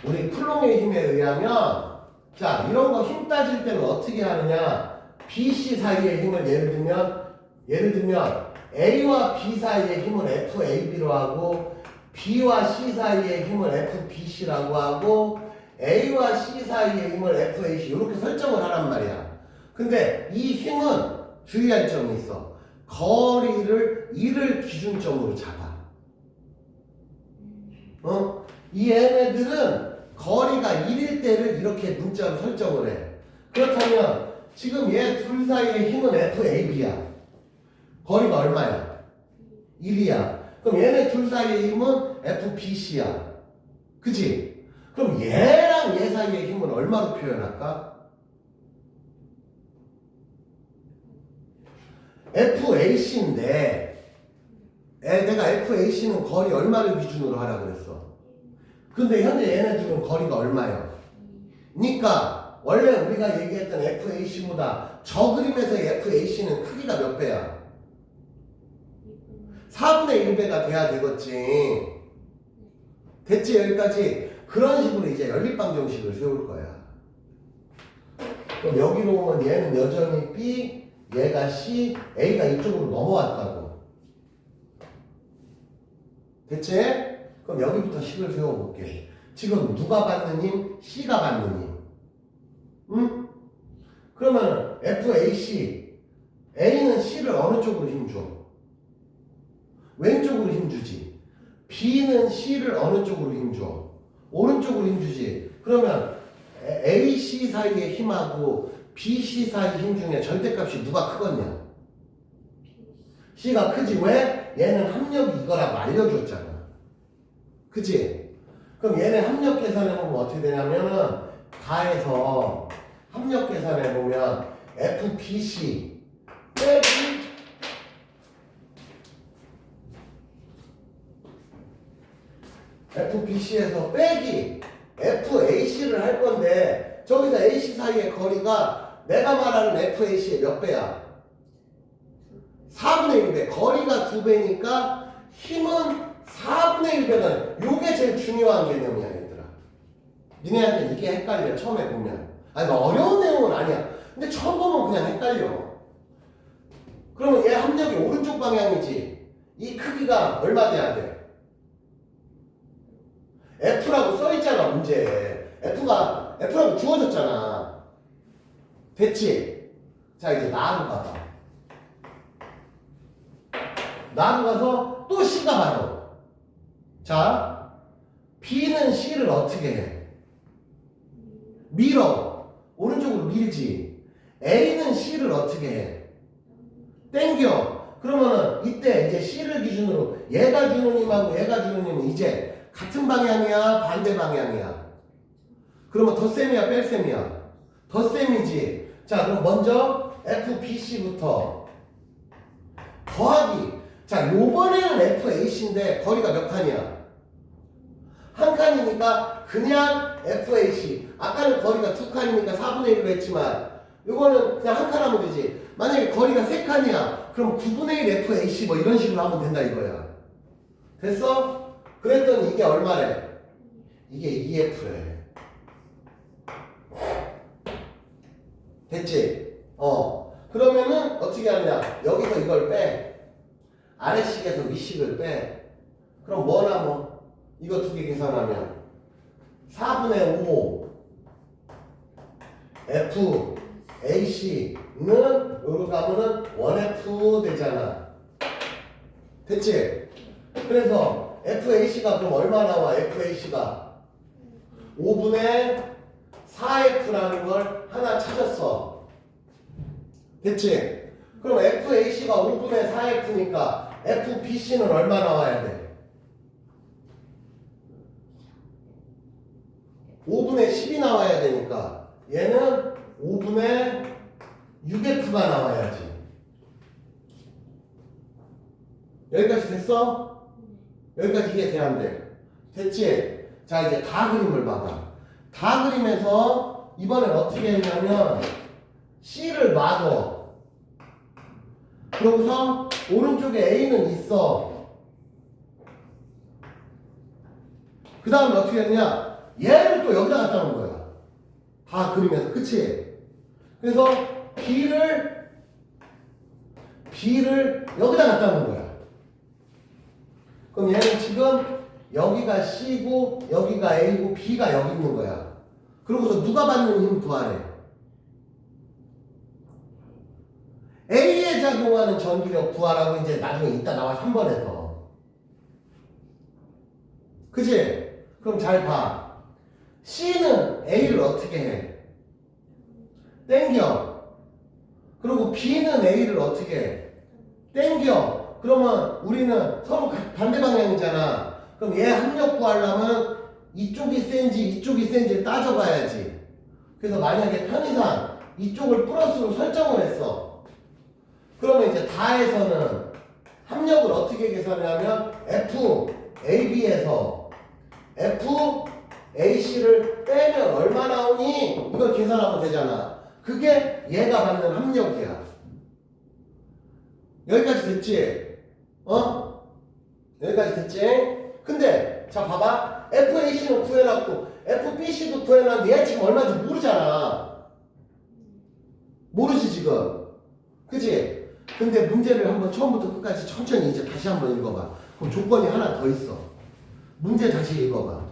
우리 쿨롱의 힘에 의하면, 자, 이런 거 힘 따질 때는 어떻게 하느냐? B, C 사이의 힘을 예를 들면 A와 B 사이의 힘을 FAB로 하고 B와 C 사이의 힘을 FBC라고 하고 A와 C 사이의 힘을 FAC 이렇게 설정을 하란 말이야. 근데 이 힘은 주의할 점이 있어. 거리를 1을 기준점으로 잡아. 이 얘네들은 거리가 1일 때를 이렇게 문자로 설정을 해. 그렇다면 지금 얘 둘 사이의 힘은 FAB야. 거리가 얼마야? 1이야. 그럼 얘네 둘 사이의 힘은 FBC야. 그치? 그럼 얘랑 얘 사이의 힘은 얼마로 표현할까? FAC인데 내가 FAC는 거리 얼마를 기준으로 하라 그랬어? 근데 현재 얘네 둘은 거리가 얼마야? 그러니까 원래 우리가 얘기했던 FAC보다 저 그림에서의 FAC는 크기가 몇 배야? 4분의 1배가 돼야 되겠지. 됐지? 여기까지. 그런 식으로 이제 연립방정식을 세울 거야. 그럼 여기로 오면 얘는 여전히 B, 얘가 C, A가 이쪽으로 넘어왔다고. 됐지? 그럼 여기부터 식을 세워볼게. 지금 누가 받는 힘? C가 받는 힘. 응? 그러면 FAC, A는 C를 어느 쪽으로 힘줘? 왼쪽으로 힘주지. B는 C를 어느 쪽으로 힘줘? 오른쪽으로 힘주지. 그러면 AC 사이의 힘하고 BC 사이 힘 중에 절대값이 누가 크겠냐? C가 크지. 왜? 얘는 합력이 이거라고 알려줬잖아. 그치? 그럼 얘네 합력 계산해보면 어떻게 되냐면은 다해서 합력 계산해보면 FBC 빼기 FBC에서 빼기 FAC를 할 건데 저기서 AC 사이의 거리가 내가 말하는 FAC의 몇 배야? 4분의 1배. 거리가 2배니까 힘은 4분의 1배가 요게 제일 중요한 개념이야 얘들아. 니네한테 이게 헷갈려 처음에 보면. 아니 뭐 어려운 내용은 아니야. 근데 처음 보면 그냥 헷갈려. 그러면 얘 합력이 오른쪽 방향이지. 이 크기가 얼마 돼야 돼? F라고 써있잖아 문제에. F라고 주어졌잖아. 됐지? 자 이제 나로 가봐. 나로 가서 또 C가 받아. 자 B는 C를 어떻게 해? 밀어. 오른쪽으로 밀지. A는 C를 어떻게 해? 땡겨. 그러면은 이때 이제 C를 기준으로 얘가 주는 힘하고 얘가 주는 힘은 이제 같은 방향이야? 반대 방향이야? 그러면 덧셈이야? 뺄셈이야? 덧셈이지. 자 그럼 먼저 FBC부터 더하기. 자 요번에는 FAC인데 거리가 몇 칸이야? 한 칸이니까 그냥 FAC. 아까는 거리가 두 칸이니까 4분의 1로 했지만 요거는 그냥 한 칸 하면 되지. 만약에 거리가 세 칸이야. 그럼 9분의 1 FAC 뭐 이런 식으로 하면 된다 이거야. 됐어? 그랬더니 이게 얼마래? 이게 2F래. 됐지? 그러면은 어떻게 하느냐? 여기서 이걸 빼. 아래식에서 위식을 빼. 그럼 뭐 남어? 이거 두 개 계산하면 4분의 5 F AC는 요로 가면은 1F 되잖아. 됐지? 그래서 FAC가 그럼 얼마 나와? FAC가 5분의 4F라는 걸 하나 찾았어. 됐지? 그럼 FAC가 5분의 4F니까 FBC는 얼마 나와야 돼? 5분의 10이 나와야 되니까 얘는 5분의 6F가 나와야지. 여기까지 됐어? 여기까지 이해 돼야 안 돼? 됐지? 자, 이제 다 그림을 봐봐. 다 그림에서 이번엔 어떻게 했냐면 C를 놔둬. 그러고서 오른쪽에 A는 있어. 그 다음에 어떻게 했냐? 얘를 또 여기다 갖다 놓은 거야. 다 그림에서. 그치? 그래서 B를 여기다 갖다 놓은 거야. 그럼 얘는 지금 여기가 C고 여기가 A고 B가 여기 있는 거야. 그러고서 누가 받는 힘 구하래? A에 작용하는 전기력 구하라고 이제 나중에 이따 나와 3번에서. 그치? 그럼 잘 봐. C는 A를 어떻게 해? 땡겨. 그리고 B는 A를 어떻게 해? 땡겨. 그러면 우리는 서로 반대 방향이잖아. 그럼 얘 합력 구하려면 이쪽이 센지 이쪽이 센지를 따져봐야지. 그래서 만약에 편의상 이쪽을 플러스로 설정을 했어. 그러면 이제 다에서는 합력을 어떻게 계산하냐면 FAB에서 FAC를 빼면 얼마 나오니? 이걸 계산하면 되잖아. 그게 얘가 받는 합력이야. 여기까지 됐지? 여기까지 됐지? 근데 자 봐봐. FAC는 구해놨고 FBC도 구해놨는데 얘 지금 얼마인지 모르잖아. 모르지 지금. 그치? 근데 문제를 한번 처음부터 끝까지 천천히 이제 다시 한번 읽어봐. 그럼 조건이 하나 더 있어. 문제 다시 읽어봐.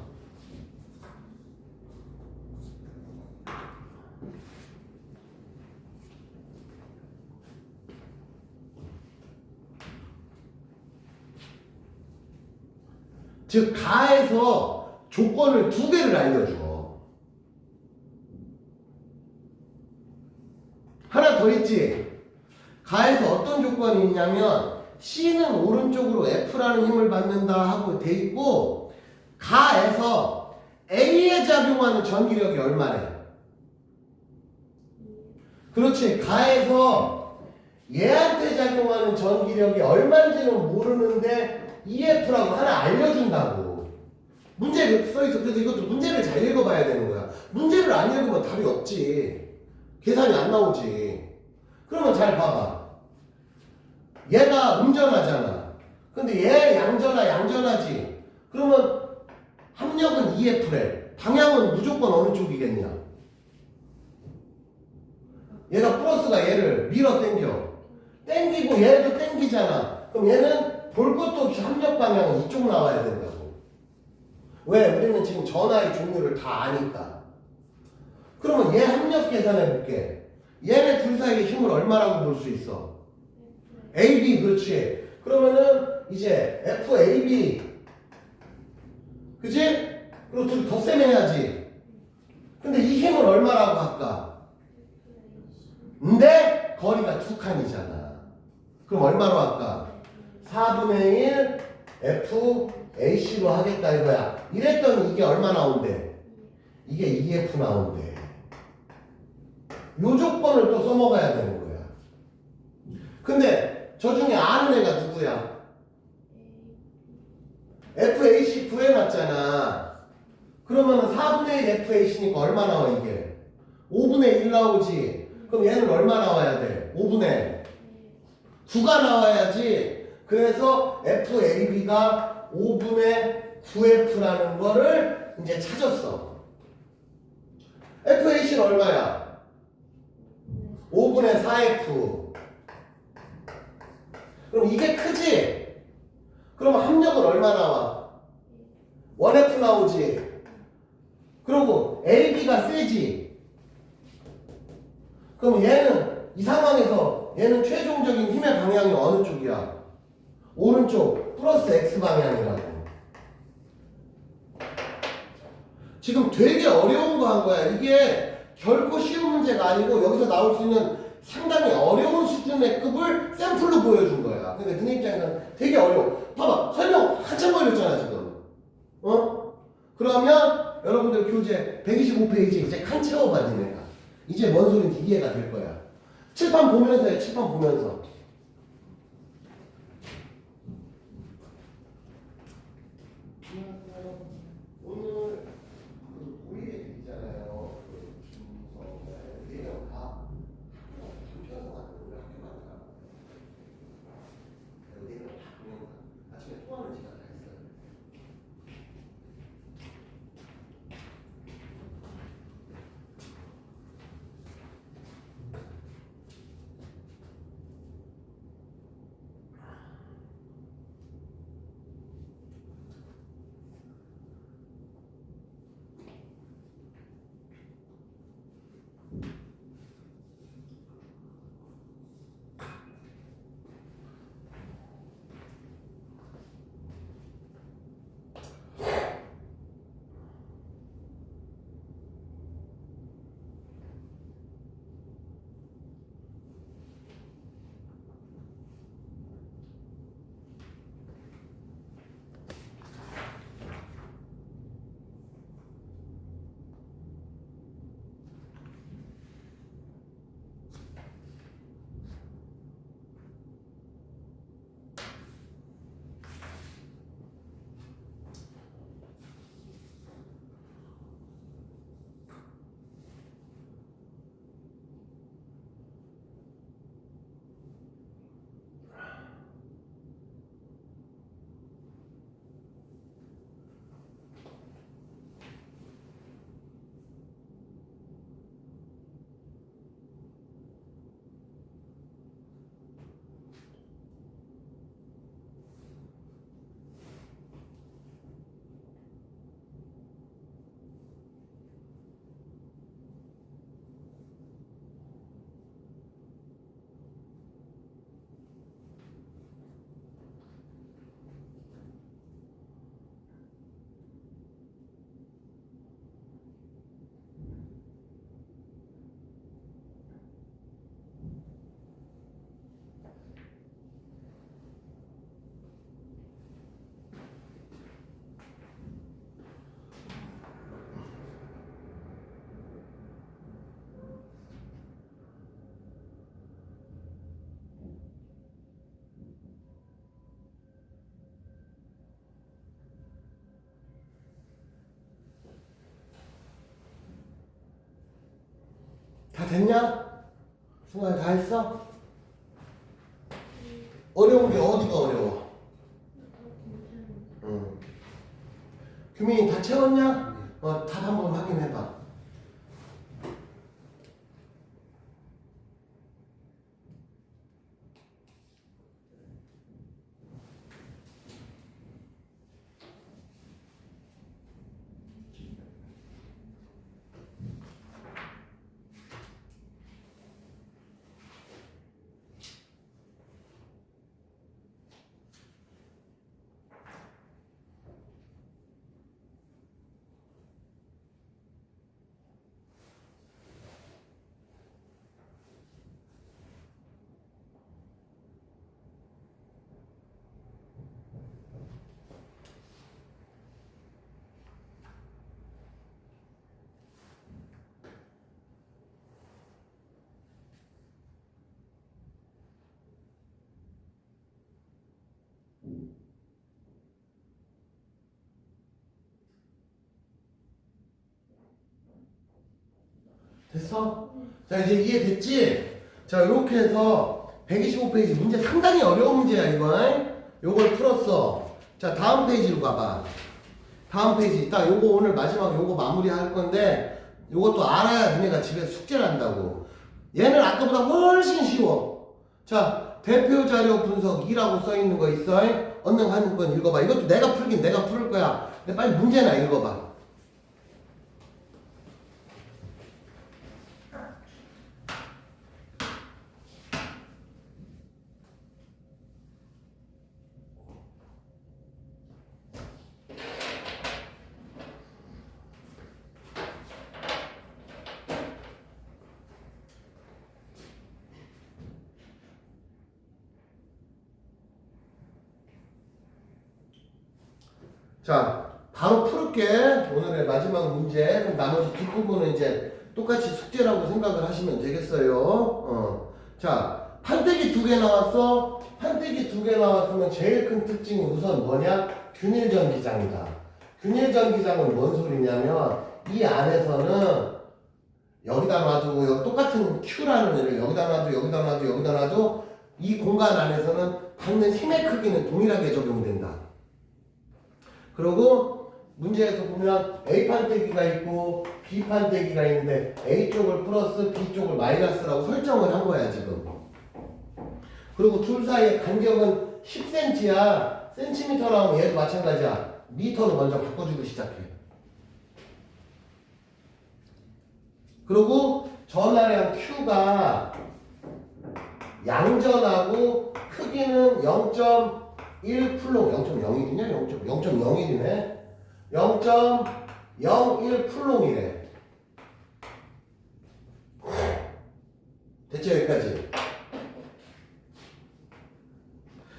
즉 가에서 조건을 두 개를 알려줘. 하나 더 있지. 가에서 어떤 조건이 있냐면 C는 오른쪽으로 F라는 힘을 받는다 하고 돼 있고 가에서 A에 작용하는 전기력이 얼마래? 그렇지. 가에서 얘한테 작용하는 전기력이 얼마인지는 모르는데 EF라고 하나 알려준다고. 문제에 써있어. 그래서 이것도 문제를 잘 읽어봐야 되는 거야. 문제를 안 읽으면 답이 없지. 계산이 안 나오지. 그러면 잘 봐봐. 얘가 음전하잖아. 근데 얘 양전하지. 그러면 합력은 EF래. 방향은 무조건 어느 쪽이겠냐? 얘가 플러스가 얘를 밀어 땡기고 얘도 땡기잖아. 그럼 얘는 볼 것도 없이 합력 방향은 이쪽 나와야 된다고. 왜? 우리는 지금 전하의 종류를 다 아니까. 그러면 얘 합력 계산해 볼게. 얘네 둘 사이의 힘을 얼마라고 볼 수 있어? AB. 그렇지. 그러면은 이제 FAB. 그치? 그리고 둘 덧셈해야지. 근데 이 힘을 얼마라고 할까? 근데 거리가 두 칸이잖아. 그럼 얼마로 할까? 4분의 1 FAC로 하겠다 이거야. 이랬더니 이게 얼마 나온대? 이게 EF 나온대. 요 조건을 또 써먹어야 되는 거야. 근데 저 중에 아는 애가 누구야? FAC 구해놨잖아. 그러면 4분의 1 FAC니까 얼마 나와 이게? 5분의 1 나오지. 그럼 얘는 얼마 나와야 돼? 5분의 9가 나와야지. 그래서 FAB가 5분의 9F라는 거를 이제 찾았어. FAC는 얼마야? 5분의 4F. 그럼 이게 크지? 그럼 합력은 얼마 나와? 1F 나오지? 그리고 LB가 세지? 그럼 얘는 이 상황에서 얘는 최종적인 힘의 방향이 어느 쪽이야? 오른쪽 플러스 X 방향이라고. 지금 되게 어려운 거 한 거야. 이게 결코 쉬운 문제가 아니고 여기서 나올 수 있는 상당히 어려운 수준의 급을 샘플로 보여준 거야. 근데 너네 입장에서는 되게 어려워. 봐봐. 설명 한참 걸렸잖아 지금. 어? 그러면 여러분들 교재 125페이지 이제 칸 채워봐 니네가. 이제 뭔 소리인지 이해가 될 거야. 칠판 보면서 해. 칠판 보면서. 오늘 그 고일애들 있잖아요. 그 김성달 네명 다 경찰서 갔는데 학교 갔다. 네명 다 그냥 아침에 통화는 제가 다 했어요. 다 됐냐? 승환이 다 했어? 어려운 게 어디가 어려워? 응. 규민이 다 채웠냐? 답 한번 확인해봐. 됐어? 자 이제 이해됐지? 자 이렇게 해서 125페이지 문제 상당히 어려운 문제야 이거. 요걸 풀었어. 자 다음 페이지로 가봐. 다음 페이지 딱 요거 오늘 마지막 요거 마무리 할 건데 요것도 알아야 니네가 집에서 숙제를 한다고. 얘는 아까보다 훨씬 쉬워. 자, 대표 자료 분석 2라고 써 있는 거 있어. 언능 한 번 읽어봐. 이것도 내가 풀긴 내가 풀을 거야. 근데 빨리 문제나 읽어봐. 자, 바로 풀을게. 오늘의 마지막 문제. 그럼 나머지 뒷부분은 이제 똑같이 숙제라고 생각을 하시면 되겠어요. 자, 판때기 2개 나왔어. 판때기 2개 나왔으면 제일 큰 특징이 우선 뭐냐? 균일전기장이다. 균일전기장은 뭔 소리냐면 이 안에서는 여기다 놔두고 여기 똑같은 Q라는 애를 여기다 놔도 여기다 놔도 여기다 놔도 이 공간 안에서는 받는 힘의 크기는 동일하게 적용된다. 그리고 문제에서 보면 A 판때기가 있고 B 판때기가 있는데 A 쪽을 플러스 B 쪽을 마이너스라고 설정을 한 거야 지금. 그리고 둘 사이의 간격은 10cm야. 센티미터 나오면 얘도 마찬가지야. 미터로 먼저 바꿔주고 시작해. 그리고 전하량 Q가 양전하고 크기는 0.1 플롱, 0.01이냐? 0.01이네. 0.01 플롱이래. 됐죠? 여기까지.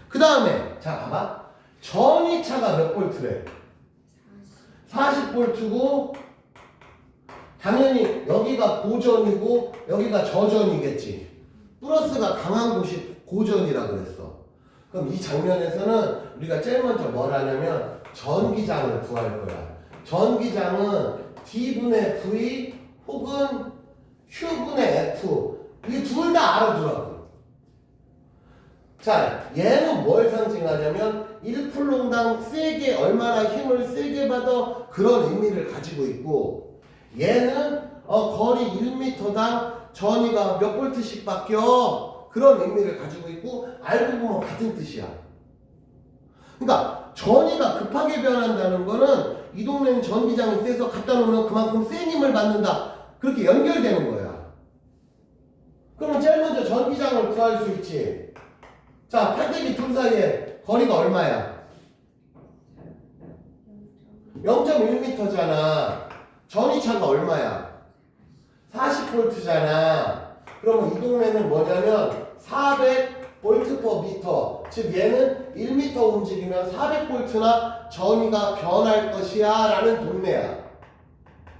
그 다음에 자 봐봐. 전이차가 몇 볼트래? 40볼트고 당연히 여기가 고전이고 여기가 저전이겠지. 플러스가 강한 곳이 고전이라 그랬어. 그럼 이 장면에서는 우리가 제일 먼저 뭘 하냐면 전기장을 구할 거야. 전기장은 D분의 V 혹은 Q분의 F 이 둘 다 알아두라고. 자, 얘는 뭘 상징하냐면 1플롱당 세게 얼마나 힘을 세게 받아 그런 의미를 가지고 있고 얘는 거리 1m당 전위가 몇 볼트씩 바뀌어 그런 의미를 가지고 있고 알고 보면 같은 뜻이야. 그러니까 전위가 급하게 변한다는 거는 이 동네는 전기장이 세서 갖다 놓으면 그만큼 센 힘을 받는다. 그렇게 연결되는 거야. 그러면 제일 먼저 전기장을 구할 수 있지. 자, 판때기 둘 사이에 거리가 얼마야? 0.1m잖아. 전위차가 얼마야? 40V잖아. 그러면 이 동네는 뭐냐면 400V/m. 즉 얘는 1m 움직이면 400V나 전위가 변할 것이야 라는 동네야.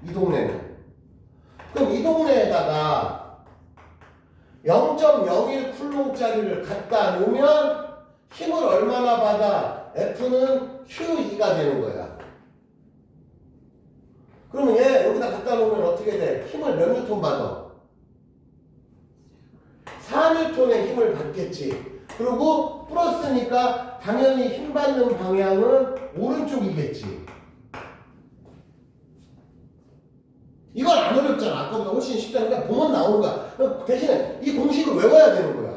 이 동네는. 그럼 이 동네에다가 0.01 쿨롱짜리를 갖다 놓으면 힘을 얼마나 받아? F는 Q2가 되는 거야. 그러면 얘 여기다 갖다 놓으면 어떻게 돼? 힘을 몇 뉴턴 받아? 4뉴턴의 힘을 받겠지. 그리고 플러스니까 당연히 힘 받는 방향은 오른쪽이겠지. 이건 안 어렵잖아. 아까보다 훨씬 쉽다니까 보면 나오는 거야. 대신에 이 공식을 외워야 되는 거야.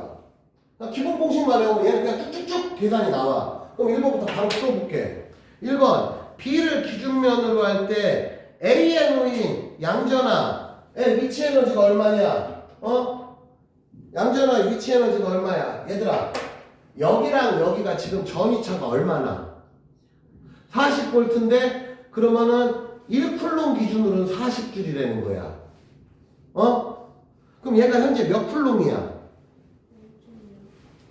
기본 공식만 외우면 얘는 그냥 쭉쭉쭉 계산이 나와. 그럼 1번부터 바로 풀어볼게. 1번 B를 기준면으로 할 때 A에 놓인 양전하의 위치 에너지가 얼마냐? 양전하의 위치 에너지가 얼마야? 얘들아 여기랑 여기가 지금 전위차가 얼마나? 40V인데 그러면은 1플롱 기준으로는 40줄이라는 거야. 그럼 얘가 현재 몇 플롱이야?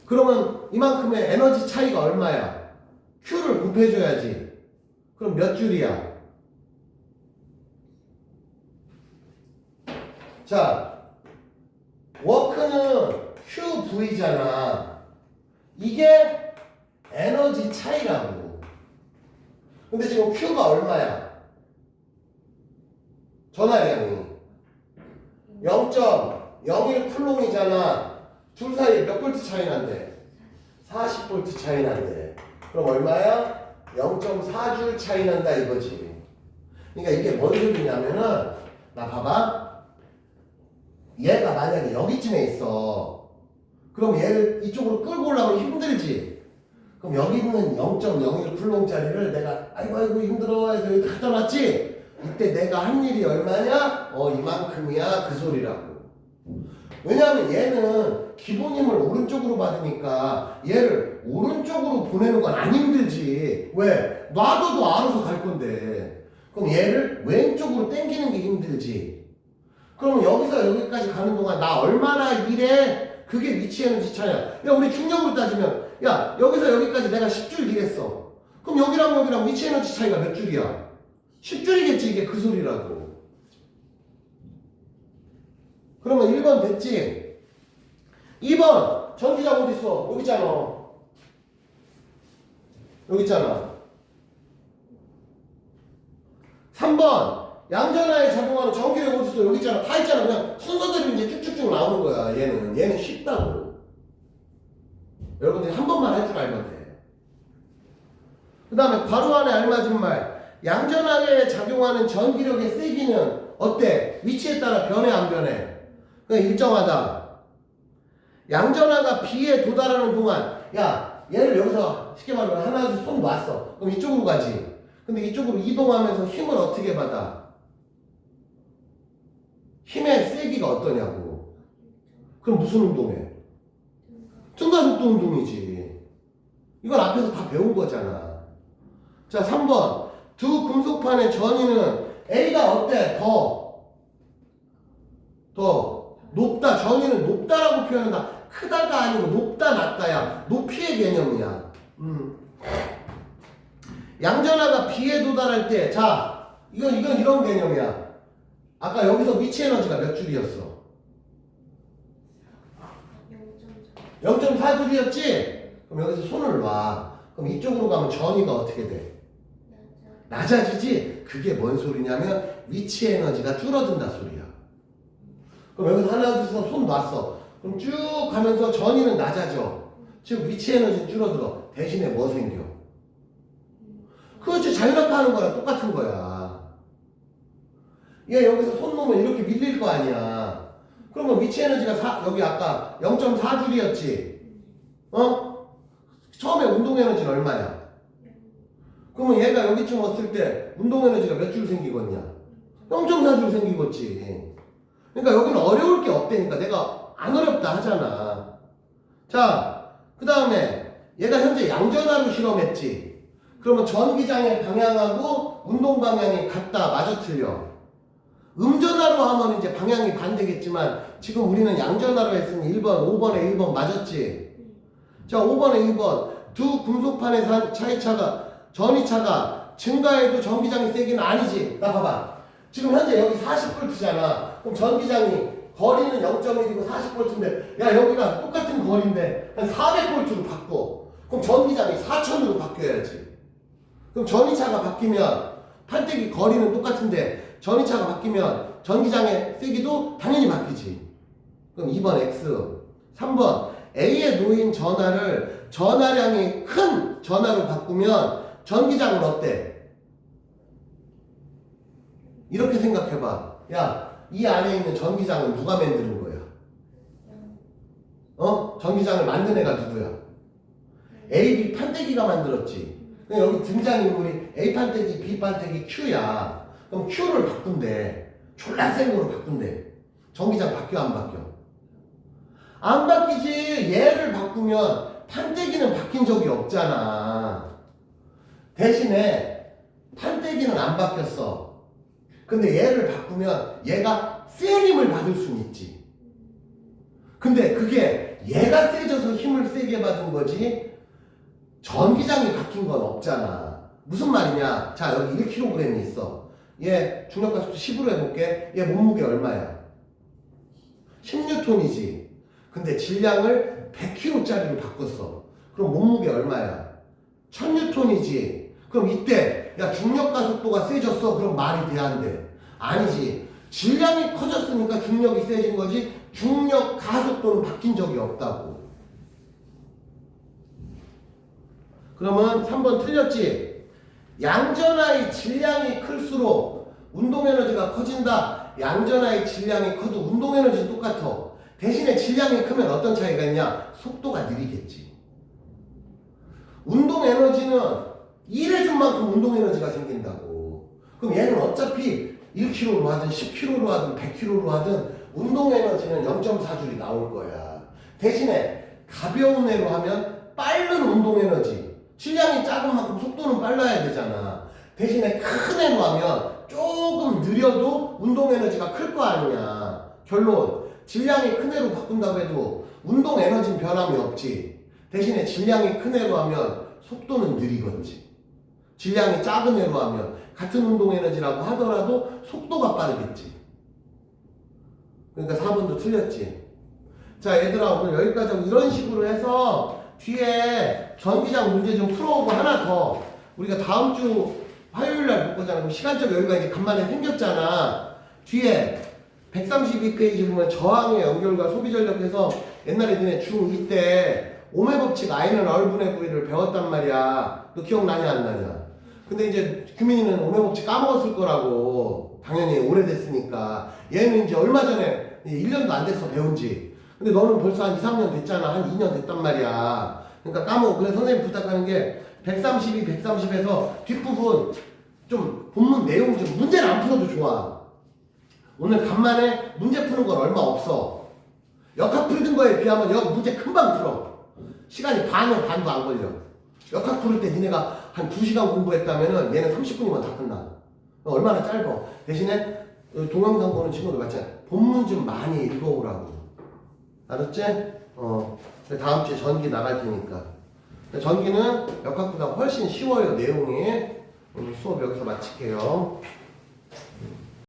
그러면 이만큼의 에너지 차이가 얼마야? Q를 곱해줘야지. 그럼 몇 줄이야? 자, 워크는 QV잖아. 이게 에너지 차이라고. 근데 지금 Q가 얼마야? 전하량이 0.01 쿨롱이잖아. 둘 사이에 몇 볼트 차이 난대? 40볼트 차이 난대. 그럼 얼마야? 0.4줄 차이 난다 이거지. 그러니까 이게 뭔 소리냐면은 나 봐봐. 얘가 만약에 여기쯤에 있어. 그럼 얘를 이쪽으로 끌고 올라오면 힘들지. 그럼 여기 있는 0.01 쿨롱짜리를 내가 아이고 힘들어 해서 여기 갖다 놨지. 이때 내가 한 일이 얼마냐? 이만큼이야 그 소리라고. 왜냐하면 얘는 기본 힘을 오른쪽으로 받으니까 얘를 오른쪽으로 보내는 건 안 힘들지. 왜? 놔둬도 알아서 갈 건데. 그럼 얘를 왼쪽으로 당기는 게 힘들지. 그러면 여기서 여기까지 가는 동안 나 얼마나 일해? 그게 위치 에너지 차이야. 야 우리 중력으로 따지면 야 여기서 여기까지 내가 10줄 일했어. 그럼 여기랑 위치 에너지 차이가 몇 줄이야? 10줄이겠지. 이게 그 소리라고. 그러면 1번 됐지? 2번 전기장 어디 있어? 여기 있잖아. 여기 있잖아. 3번 양전하에 작용하는 전기력 어디 있어? 여기 있잖아. 다 있잖아. 그냥 순서대로 이제 쭉쭉쭉 나오는 거야. 얘는 쉽다고. 여러분들이 한 번만 할 줄 알면 돼. 그 다음에 괄호 안에 알맞은 말. 양전하에 작용하는 전기력의 세기는 어때? 위치에 따라 변해 안 변해? 그냥 일정하다. 양전하가 B에 도달하는 동안 야 얘를 여기서 쉽게 말하면 하나 손 놨어. 그럼 이쪽으로 가지. 근데 이쪽으로 이동하면서 힘을 어떻게 받아? 힘의 세기가 어떠냐고. 그럼 무슨 운동해? 등가속도 운동이지. 이건 앞에서 다 배운 거잖아. 자 3번 두 금속판의 전위는 A가 어때? 더 높다. 전위는 높다라고 표현한다. 크다가 아니고 높다 낮다야. 높이의 개념이야. 양전하가 B에 도달할 때, 자, 이건 이런 개념이야. 아까 여기서 위치 에너지가 몇 줄이었어? 0.4줄이었지? 그럼 여기서 손을 놔. 그럼 이쪽으로 가면 전위가 어떻게 돼? 낮아지지? 그게 뭔 소리냐면 위치 에너지가 줄어든다 소리야. 그럼 여기서 하나 둘 셋 손 놨어. 그럼 쭉 가면서 전위는 낮아져. 즉 위치 에너지는 줄어들어. 대신에 뭐 생겨? 그렇지. 자유낙하하는 거랑 똑같은 거야. 얘 여기서 손 놓으면 이렇게 밀릴 거 아니야. 그러면 위치 에너지가 여기 아까 0.4줄이었지. 처음에 운동 에너지는 얼마야? 그러면 얘가 여기쯤 왔을 때 운동 에너지가 몇 줄 생기겠냐? 0.4줄 생기겠지. 그러니까 여기는 어려울 게 없다니까. 내가 안 어렵다 하잖아. 자, 그 다음에 얘가 현재 양전하로 실험했지. 그러면 전기장의 방향하고 운동 방향이 같다. 맞아 틀려? 음전하로 하면 이제 방향이 반대겠지만 지금 우리는 양전하로 했으니 1번, 5번에 1번 맞았지? 자, 5번에 1번. 두 금속판의 차이차가 전위차가 증가해도 전기장이 세기는 아니지. 나 봐봐. 지금 현재 여기 40V잖아. 그럼 전기장이 거리는 0.1이고 40V인데 야 여기가 똑같은 거리인데 한 400V로 바꿔. 그럼 전기장이 4000으로 바뀌어야지. 그럼 전위차가 바뀌면 판때기 거리는 똑같은데 전위차가 바뀌면 전기장의 세기도 당연히 바뀌지. 그럼 2번 X. 3번 A에 놓인 전하를 전하량이 큰 전하로 바꾸면 전기장은 어때? 이렇게 생각해봐. 야, 이 안에 있는 전기장은 누가 만드는 거야? 전기장을 만든 애가 누구야? A, B 판때기가 만들었지. 여기 등장인물이 A 판때기, B 판때기, Q야. 그럼 Q를 바꾼대. 졸라 센 거로 바꾼대. 전기장 바뀌어 안 바뀌어? 안 바뀌지. 얘를 바꾸면 판때기는 바뀐 적이 없잖아. 대신에 판때기는 안 바뀌었어. 근데 얘를 바꾸면 얘가 센 힘을 받을 수는 있지. 근데 그게 얘가 세져서 힘을 세게 받은 거지 전기장이 바뀐 건 없잖아. 무슨 말이냐? 자, 여기 1kg이 있어. 얘 중력가속도 10으로 해볼게. 얘 몸무게 얼마야? 10N이지. 근데 질량을 100kg짜리로 바꿨어. 그럼 몸무게 얼마야? 1000N이지. 그럼 이때 야 중력가속도가 세졌어. 그럼 말이 돼 안 돼? 아니지. 질량이 커졌으니까 중력이 세진 거지 중력 가속도는 바뀐 적이 없다고. 그러면 3번 틀렸지? 양전하의 질량이 클수록 운동 에너지가 커진다. 양전하의 질량이 커도 운동 에너지는 똑같아. 대신에 질량이 크면 어떤 차이가 있냐? 속도가 느리겠지. 운동 에너지는 일해준 만큼 운동 에너지가 생긴다고. 그럼 얘는 어차피 1kg로 하든 10kg로 하든 100kg로 하든 운동 에너지는 0.4줄이 나올 거야. 대신에 가벼운 애로 하면 빠른 운동 에너지. 질량이 작은 만큼 속도는 빨라야 되잖아. 대신에 큰 애로 하면 조금 느려도 운동 에너지가 클 거 아니냐. 결론. 질량이 큰 애로 바꾼다고 해도 운동 에너지는 변함이 없지. 대신에 질량이 큰 애로 하면 속도는 느리겠지. 질량이 작은 애로 하면 같은 운동 에너지라고 하더라도 속도가 빠르겠지. 그러니까 4번도 틀렸지. 자, 얘들아, 오늘 여기까지 하고 이런 식으로 해서 뒤에 전기장 문제 좀 풀어오고 하나 더. 우리가 다음 주 화요일 날 볼 거잖아. 그럼 시간적 여유가 이제 간만에 생겼잖아. 뒤에 132페이지 보면 저항의 연결과 소비 전력해서 옛날에 너네 중2 때 오메 법칙 I는 얼분의 부위를 배웠단 말이야. 너 기억나냐 안 나냐? 근데 이제 규민이는 오메 법칙 까먹었을 거라고. 당연히 오래됐으니까. 얘는 이제 얼마 전에 1년도 안 됐어 배운지. 근데 너는 벌써 한 2, 3년 됐잖아. 한 2년 됐단 말이야. 그러니까 까먹어. 그래서 선생님 부탁하는 게 132, 130에서 뒷부분 좀 본문 내용 좀 문제를 안 풀어도 좋아. 오늘 간만에 문제 푸는 건 얼마 없어. 역학 풀던 거에 비하면 문제 금방 풀어. 시간이 반도 안 걸려. 역학 풀을 때 니네가 한 2시간 공부했다면은 얘는 30분이면 다 끝나. 얼마나 짧아. 대신에 동영상 보는 친구들 맞잖아. 본문 좀 많이 읽어오라고. 알았지? 다음 주에 전기 나갈 테니까. 전기는 역학보다 훨씬 쉬워요, 내용이. 오늘 수업 여기서 마칠게요.